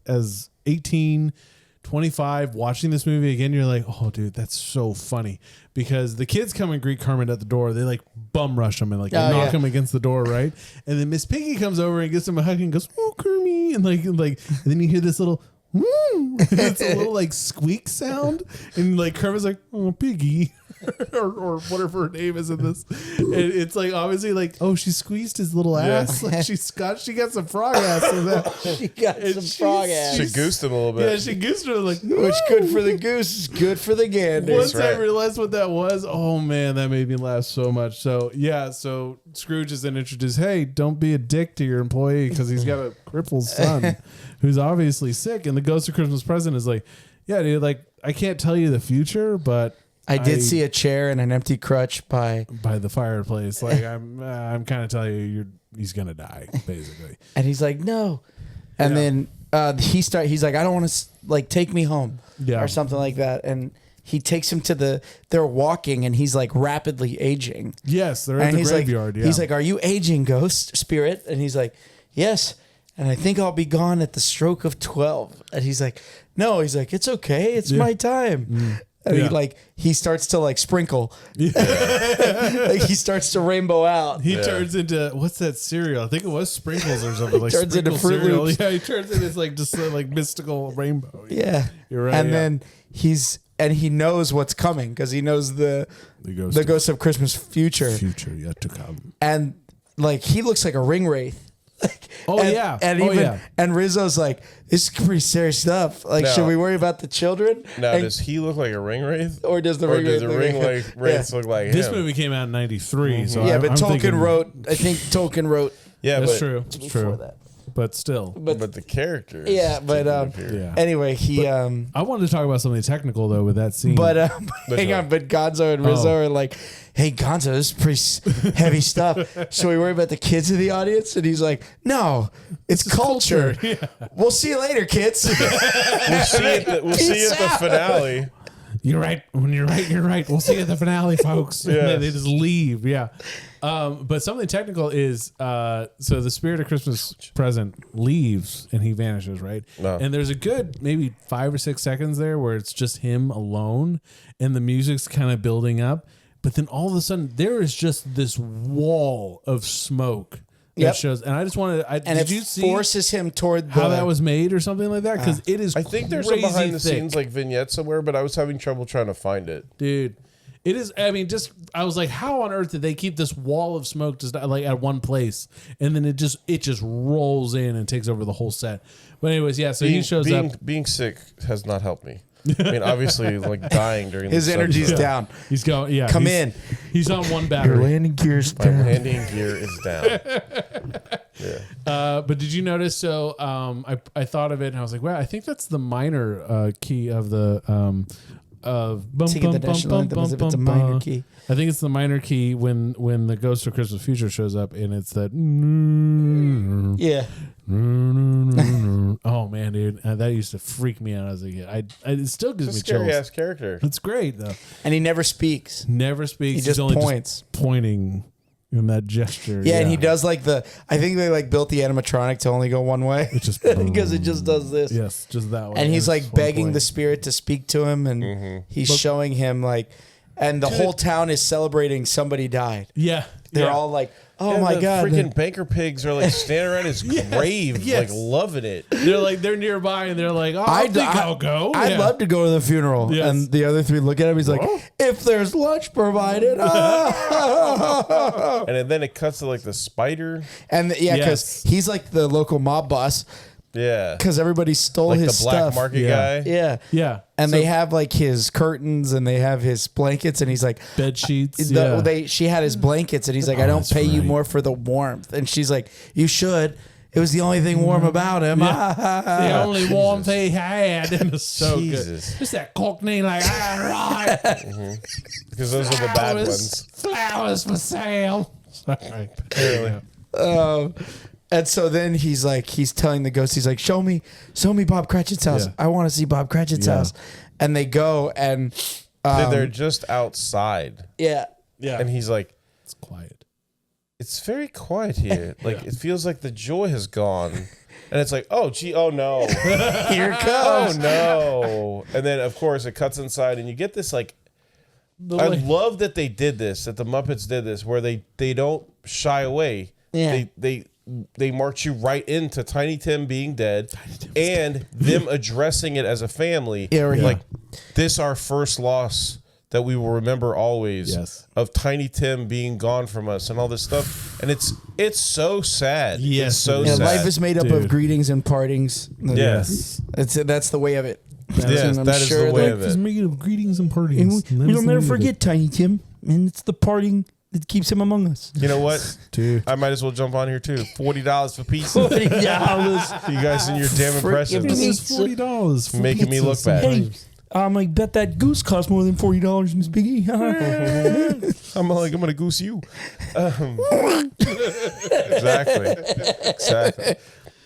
25 watching this movie again, you're like, oh dude, that's so funny, because the kids come and greet Kermit at the door. They like bum rush him and like knock him against the door, right? And then Miss Piggy comes over and gives him a hug and goes, "Oh, Kermit," and and then you hear this little it's a little like squeak sound, and like Kermit's like, "Oh, Piggy," or whatever her name is in this. And it's like obviously like, oh, she squeezed his little ass. Like she got some frog ass in that. She got some frog ass. She goosed him a little bit. Yeah, she goosed her like, Which good for the goose is good for the gander. once right. I realized what that was, oh man, that made me laugh so much. So yeah, so Scrooge is then introduced, "Hey, don't be a dick to your employee because he's got a crippled son who's obviously sick." And the Ghost of Christmas Present is like, "Yeah, dude, like I can't tell you the future, but I did see a chair and an empty crutch by the fireplace. Like I'm kind of telling you, he's gonna die, basically." And he's like, "No," and then he's like, "I don't want to like take me home," or something like that, and he takes him to they're walking, and he's like rapidly aging. Yes, they're at the graveyard. He's like, "Are you aging, ghost spirit?" And he's like, "Yes." And I think I'll be gone at the stroke of 12. And he's like, "No." He's like, "It's okay. It's my time." And he starts to like sprinkle. Like he starts to rainbow out. He turns into, what's that cereal? I think it was Sprinkles or something. Like turns into Fruit cereal. Loops. Yeah, he turns into this like just like mystical rainbow. Yeah. You're right. And then he knows what's coming because he knows the ghost of Christmas future yet to come. And like he looks like a ring wraith. And Rizzo's like, "This is pretty serious stuff. Like, should we worry about the children?" Now, does he look like a ring wraith? Or does the ring wraiths look like him? This movie came out in '93, so but Tolkien wrote. I think Tolkien wrote. Yeah, that's but true. It's true. That. but still. But the characters. Yeah, but Yeah. anyway, he I wanted to talk about something technical though with that scene. but hang on, but Gonzo and Rizzo are like, "Hey, Gonzo, this is pretty heavy stuff. Should we worry about the kids in the audience?" And he's like, "No, it's culture. Yeah. We'll see you later, kids." We'll see at the finale. You're right. When you're right, you're right. We'll see you at the finale, folks. And then they just leave. Yeah. But something technical is so the Spirit of Christmas Present leaves and he vanishes, right? No. And there's a good maybe 5 or 6 seconds there where it's just him alone and the music's kind of building up. But then all of a sudden there is just this wall of smoke that shows. And I just wanted did you see forces him toward how that was made or something like that? Because it is I think there's a crazy behind the thick. scenes like vignette somewhere, but I was having trouble trying to find it. Dude, it is. I mean, I was like, how on earth did they keep this wall of smoke just like at one place, and then it just rolls in and takes over the whole set. But anyways, yeah. So he shows up. Being sick has not helped me. I mean, obviously, like dying during his this energy's episode. down. He's going. Yeah, Come in. He's on one battery. Your landing gear's My down. landing gear is down. But did you notice? So I thought of it and I was like, well, I think that's the minor key of the of bum Singing bum the bum national bum anthem bum as if it's a bum minor bum. key. I think it's the minor key when the Ghost of Christmas Future shows up and it's that. Yeah. Oh man, dude, that used to freak me out as a kid. It still gives It's a me chills. scary ass character. It's great though. And he never speaks. Never speaks. He He's just only points. pointing in that gesture. Yeah, and he does like I think they like built the animatronic to only go one way. It just because it just does this. Yes, just that way. And he's like It's begging one the point. spirit to speak to him, and he's showing him like, and the whole town is celebrating somebody died. Yeah, They're yeah. all like, "Oh And my the god!" freaking banker pigs are like standing around his grave, yes. like loving it. They're nearby and they're like, oh, I think I'll go. I'd Yeah. love to go to the funeral. Yes. And the other three look at him. He's like, Whoa. "If there's lunch provided." And then it cuts to like the spider. And yeah, Yes. because he's like the local mob boss. Yeah. Because everybody stole Like his the black stuff. market Yeah. guy. Yeah. Yeah, And So they have like his curtains and they have his blankets, and he's like, bed sheets. Yeah. she had his blankets, and he's like, "I don't that's pay you right. more for the warmth." And she's like, "You should. It was the only thing warm about him." The only warmth they had. And it's so Jesus. good. Just that cockney like, all right. Because those are the bad ones. Flowers for sale. Sorry. Clearly. And so then he's telling the ghost, he's like, show me Bob Cratchit's house. Yeah. I want to see Bob Cratchit's Yeah. house. And they go and They're just outside. yeah. Yeah. And he's like, It's quiet. it's very quiet here. Like, it feels like the joy has gone. And it's like, oh, gee, oh, no. Here it Oh, comes. no. And then, of course, it cuts inside, and you get this, like, I love that they did this, that the Muppets did this, where they don't shy away. Yeah. They march you right into Tiny Tim being dead and them addressing it as a family. Yeah, right. Like, this our first loss that we will remember always Yes. of Tiny Tim being gone from us and all this stuff. And it's so sad. Yes, It's so it Yeah, sad. life is made up of Dude. greetings and partings. Yes. That's the way of it. Yes, I'm that is sure the way that- of It's it. made of greetings and parties. And we'll never forget Tiny Tim, and it's the parting that keeps him among us. You know what? Dude. I might as well jump on here too. $40 for pizza. $40. You guys and your damn Freaking impressions. It's $40 for Making me pizza look bad. sometimes. I bet that goose costs more than $40, Miss Biggie. I'm gonna goose you. Exactly.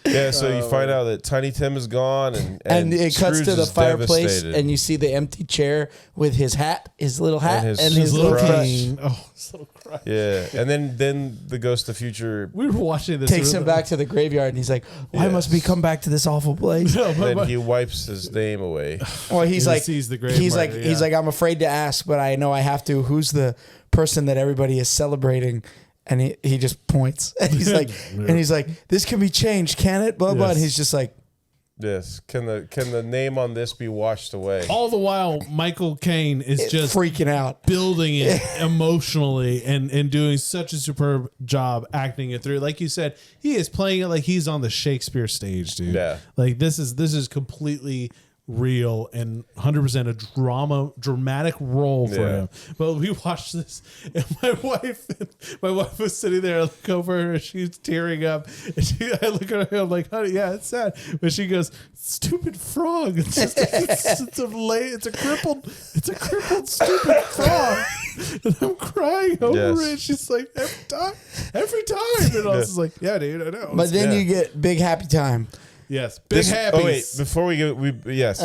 Yeah, so you find out that Tiny Tim is gone, and it cuts Scrooge to the is fireplace, devastated. and you see the empty chair with his hat, his little hat, And and his his little crush. crush. Cane. Oh, his little crush. Yeah, and then the Ghost of Future. We were watching this. Takes him back to the graveyard, and he's like, "Why must we come back to this awful place?" No, Then he wipes his name away. Well, he's He like, sees the grave he's like, marker, he's yeah. like, I'm afraid to ask, but I know I have to. Who's the person that everybody is celebrating? And he just points, and he's like, this can be changed, can it? Blah blah. And Yes. he's just like, Yes. Can the name on this be washed away? all the while, Michael Caine is just freaking out. building it emotionally and doing such a superb job acting it through. Like you said, he is playing it like he's on the Shakespeare stage, dude. Yeah. Like this is completely real and 100% a dramatic role for him. But we watched this, and my wife was sitting there. I look over her, she's tearing up, and I look at her, I'm like, honey, yeah, it's sad. But she goes, stupid frog. It's just it's a crippled stupid frog. And I'm crying over it. She's like, every time. And I was just like, yeah, dude, I know. But then you get big happy time. Yes, big happy. Oh wait, before we go, this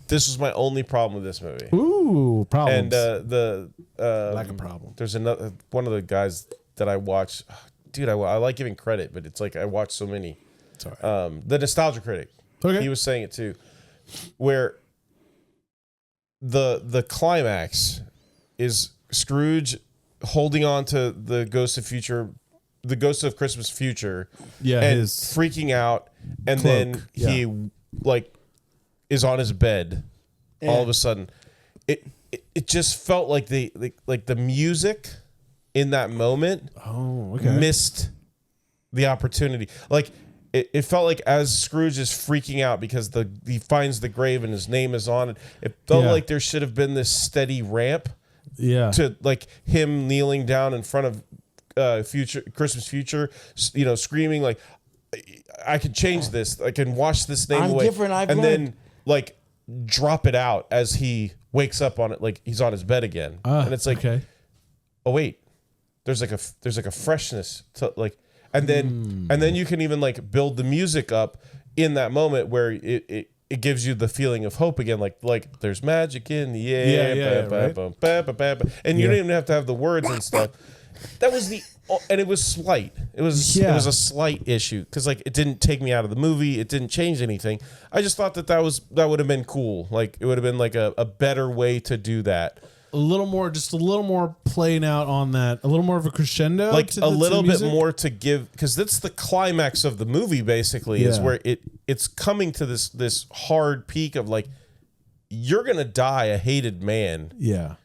was my only problem with this movie. Ooh, problems. And lack of problem. There's another one of the guys that I watch. Dude, I like giving credit, but it's like I watch so many. Sorry. The Nostalgia Critic. Okay. He was saying it too, where the climax is Scrooge holding on to the ghost of Christmas future, and his freaking out, and cloak. then he like is on his bed. All of a sudden, it just felt like the music in that moment missed the opportunity. Like it felt like as Scrooge is freaking out because he finds the grave and his name is on it. It felt like there should have been this steady ramp. Yeah. To like him kneeling down in front of Christmas future, screaming like, I can change this. I can wash this name I'm away. Different. I've and learned. Then like drop it out as he wakes up on it, like he's on his bed again. And it's like, oh wait, there's like a freshness to like, and then you can even like build the music up in that moment where it gives you the feeling of hope again, like there's magic in the air, and you don't even have to have the words and stuff. That was and it was slight. It was a slight issue because like it didn't take me out of the movie. It didn't change anything. I just thought that would have been cool. Like it would have been like a better way to do that. A little more playing out on that. A little more of a crescendo. Like a little bit more to give, because that's the climax of the movie. Basically, is where it's coming to this hard peak of like you're gonna die a hated man. Yeah.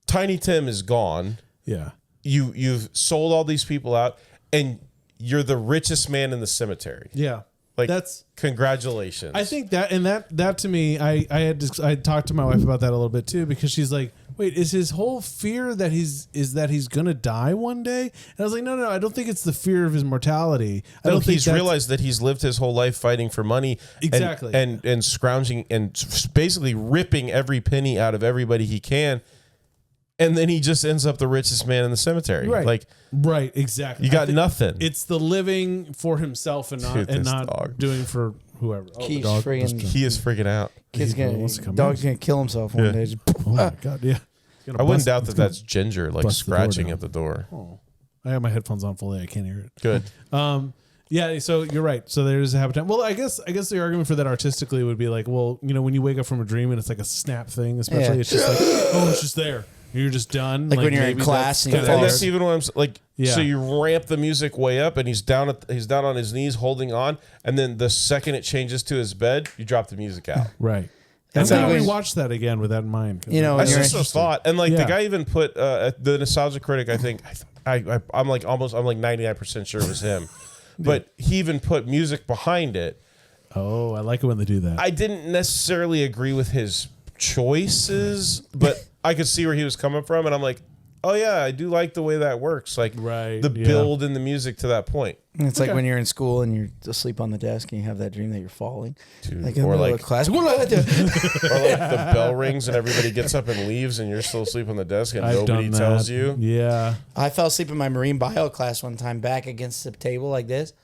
Tiny Tim is gone. Yeah. You've sold all these people out, and you're the richest man in the cemetery. Yeah. Like that's congratulations. I think that to me, I talked to my wife about that a little bit too, because she's like, wait, is his whole fear that he's gonna die one day? And I was like, no, I don't think it's the fear of his mortality. I don't think he's realized that he's lived his whole life fighting for money, exactly, and scrounging and basically ripping every penny out of everybody he can. And then he just ends up the richest man in the cemetery. Right. Right. Exactly. You got nothing. It's the living for himself and not doing for whoever. He is freaking out. Dog's gonna kill himself one day. Oh my God. Yeah. I wouldn't doubt that's Ginger like scratching at the door. Oh. I have my headphones on fully. I can't hear it. Good. Yeah, so you're right. So there's a habitat. Well, I guess the argument for that artistically would be like, well, when you wake up from a dream and it's like a snap thing, especially it's just like, it's just there. You're just done. Like when you're in class and that's even what I'm like. Yeah. So you ramp the music way up, and he's down on his knees holding on, and then the second it changes to his bed, you drop the music out. Right. That's how we watch that again with that in mind. That's just a thought. And like the guy even put the Nostalgia Critic. I think I'm like 99% sure it was him, but he even put music behind it. Oh, I like it when they do that. I didn't necessarily agree with his choices, but I could see where he was coming from, and I'm like, oh yeah, I do like the way that works. Like the build in the music to that point. It's like when you're in school and you're asleep on the desk and you have that dream that you're falling. Dude, like in the middle of class. Or like the bell rings and everybody gets up and leaves and you're still asleep on the desk and nobody tells you. Yeah. I fell asleep in my marine bio class one time back against the table like this.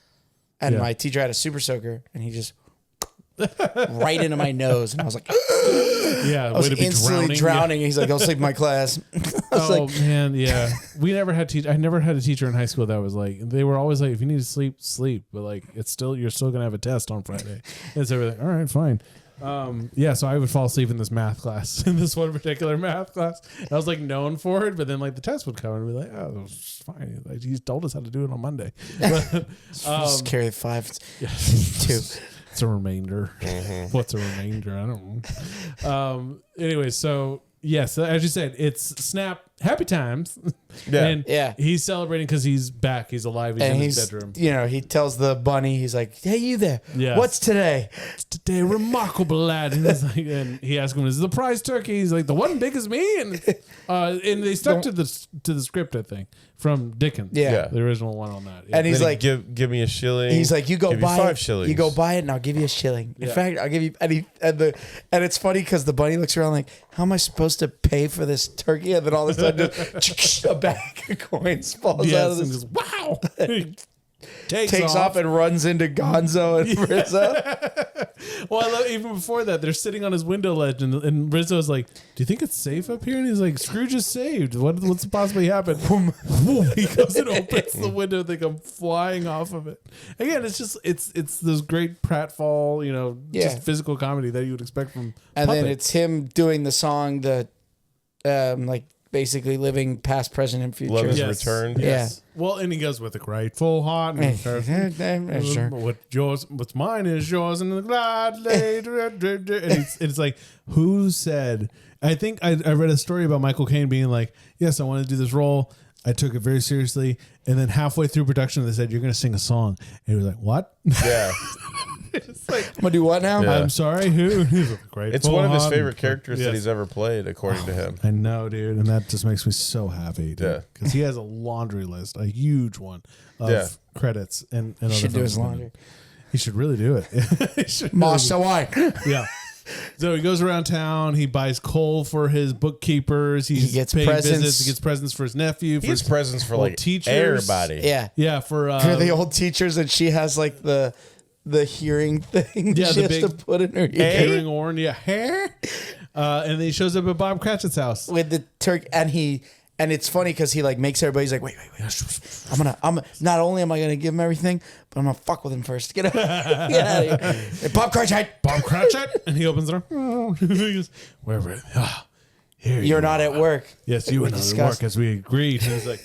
And my teacher had a super soaker and he just right into my nose, and I was like, I was instantly drowning. He's like, I'll sleep in my class. Man, yeah. We never had I never had a teacher in high school that was like, they were always like, if you need to sleep, but like you're still gonna have a test on Friday. And so we're like, all right, fine. So I would fall asleep in this math class, in this one particular math class. And I was like known for it, but then like the test would come and be like, oh, it's fine. Like he told us how to do it on Monday. But, just carry 5, 2. It's a remainder. Mm-hmm. What's a remainder? I don't know. Anyway, so yes, as you said, it's snap happy times. Yeah. And Yeah. he's celebrating because he's back. He's alive. He's And in he's, his bedroom. he tells the bunny, he's like, "Hey, you there? Yes. What's today?" Today, remarkable lad. And, he's like, and he asks him, "Is the prize turkey?" He's like, "The one big as me." And they stuck to the script, I think, from Dickens. Yeah. The original one on that. Yeah. And he's Then like, give me a shilling. he's like, "You go give buy 5 it. shillings. You go buy it, and I'll give you a shilling. In Yeah. fact, I'll give you." And it's funny because the bunny looks around like, "How am I supposed to pay for this turkey?" And then all of a sudden, just a bag of coins falls out yes, of and this. goes, wow. Takes off and runs into Gonzo and Rizzo. Well, I love, even before that, they're sitting on his window ledge, and Rizzo's like, "Do you think it's safe up here?" And he's like, "Scrooge is saved. What's possibly happened?" He goes and opens the window. They come flying off of it. Again, it's just it's those great pratfall, just physical comedy that you would expect from. And then Muppet. it's him doing the song, basically living past, present, and future. Love is Yes. returned. Yes. Well, and he goes with a grateful heart. And he starts, Sure. what's mine is yours, and the gladly. And it's like, who said? I think I read a story about Michael Caine being like, "Yes, I want to do this role. I took it very seriously." And then halfway through production, they said, "You're going to sing a song." And he was like, "What?" Yeah. It's like, I'm gonna do what now? Yeah. I'm sorry, who? He's like, "Grateful It's one of his heart." favorite characters Yes. that he's ever played, according to him. I know, dude, and that just makes me so happy. Yeah. Because he has a laundry list, a huge one of Yeah. credits and He other should do films his he's been laundry. in. He should really do it. He should really Master White. Yeah. So he goes around town. He buys coal for his bookkeepers. He gets paying presents. visits. He gets presents for his nephew. He gets presents for old like teachers. everybody. Yeah. Yeah, for For the old teachers, and she has like the hearing thing. Yeah, she the has big to put in her ear hearing horn. Yeah, hair. And then he shows up at Bob Cratchit's house. with the turkey, and it's funny because he like makes everybody's like, wait. I'm not only am I gonna give him everything, but I'm gonna fuck with him first. Get out of here. Hey, Bob Cratchit. Bob Cratchit, and he opens the door. He goes, "Wherever, here You're not at work. Yes, you We and I discussed- work as we agreed." And he's like,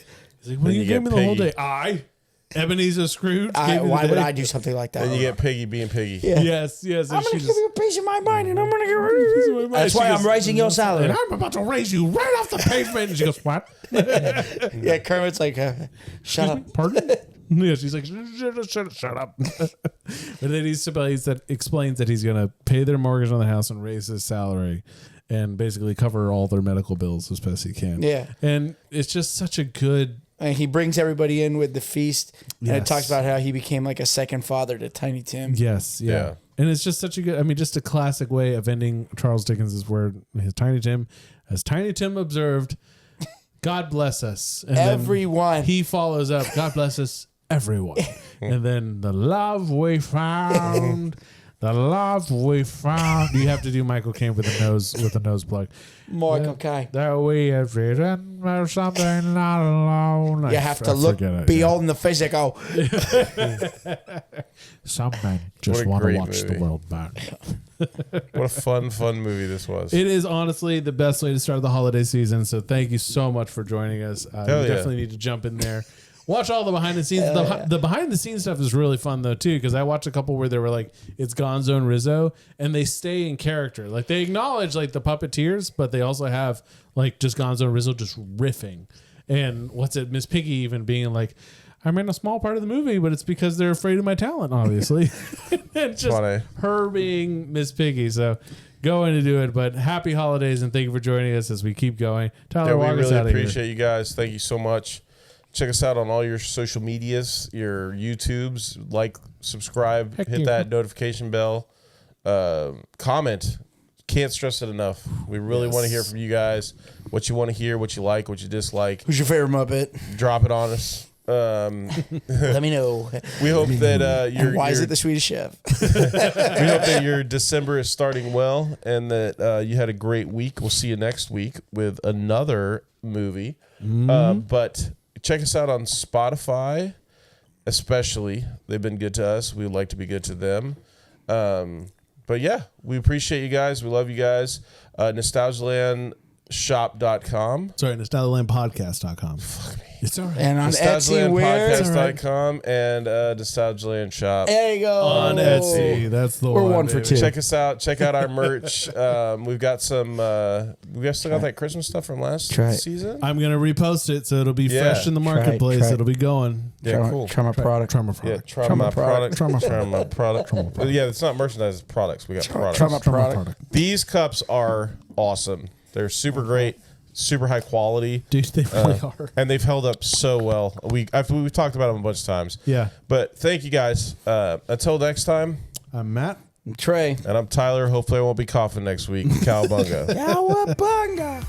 "Well, Then you you gave get me the whole Piggy. day." Ebenezer Scrooge. gave me the Why would day. I do something like that? Then you get Piggy being Piggy. Yeah. Yes. And I'm gonna she give just- you a piece of my mind, and I'm gonna get rid of you. That's She why goes, I'm raising your salary. And I'm about to raise you right off the pavement. And she goes, "What?" Yeah, Kermit's like, shut up. Pardon? Yeah, she's like, shut up. But then he explains that he's going to pay their mortgage on the house and raise his salary and basically cover all their medical bills as best he can. Yeah. And it's just such a good... And he brings everybody in with the feast, and it Yes. talks about how he became like a second father to Tiny Tim. Yes, yeah. Yeah. And it's just such a good... I mean, just a classic way of ending Charles Dickens' word. His Tiny Tim, as Tiny Tim observed, God bless us. And then Everyone. he follows up, God bless us, everyone. And then the love we found... The love we found. You have to do Michael Caine with a nose plug. Michael Caine. That we have written or something not alone. You have to look beyond the physical. Some men just What a want to great watch movie. the world burn. What a fun movie this was. It is honestly the best way to start the holiday season. So thank you so much for joining us. You yeah. definitely need to jump in there. Watch all the behind the scenes. The behind the scenes stuff is really fun though too, because I watched a couple where they were like, it's Gonzo and Rizzo, and they stay in character. Like they acknowledge like the puppeteers, but they also have like just Gonzo and Rizzo just riffing. And Miss Piggy even being like, I'm in a small part of the movie, but it's because they're afraid of my talent, obviously. And just funny. her being Miss Piggy. So go in to do it. But happy holidays and thank you for joining us as we keep going. Tyler, Yeah, we walk us really out of here. appreciate you guys. Thank you so much. Check us out on all your social medias, your YouTubes. Like, subscribe, Heck hit yeah. that notification bell. Comment. Can't stress it enough. We really want to hear from you guys. What you want to hear, what you like, what you dislike. Who's your favorite Muppet? Drop it on us. Let me know. We hope that And why is it the Swedish Chef? we hope that your December is starting well and that you had a great week. We'll see you next week with another movie. But check us out on Spotify, especially. They've been good to us. We would like to be good to them. But yeah, we appreciate you guys. We love you guys. Nostalgialandshop.com. Sorry, nostalgialandpodcast.com. Fuck me. It's all right. And on Etsy, where? Nostalgialandpodcast.com and Nostalgialand shop. There you go. On Etsy. That's the We're one. one for baby. two. Check us out. Check out our merch. We've got some. We still got that Christmas stuff from last season. I'm gonna repost it so it'll be fresh in the marketplace. Try it. It'll be going. Yeah, cool. Try my product. Trauma product. Yeah, try my product. Try my product. Yeah, it's not merchandise. It's products. We got products. Try my product. These cups are awesome. They're super great, super high quality. Dude, they really are. And they've held up so well. We've talked about them a bunch of times. Yeah. But thank you guys. Until next time. I'm Matt. I'm Trey. And I'm Tyler. Hopefully I won't be coughing next week. Cowabunga. Cowabunga.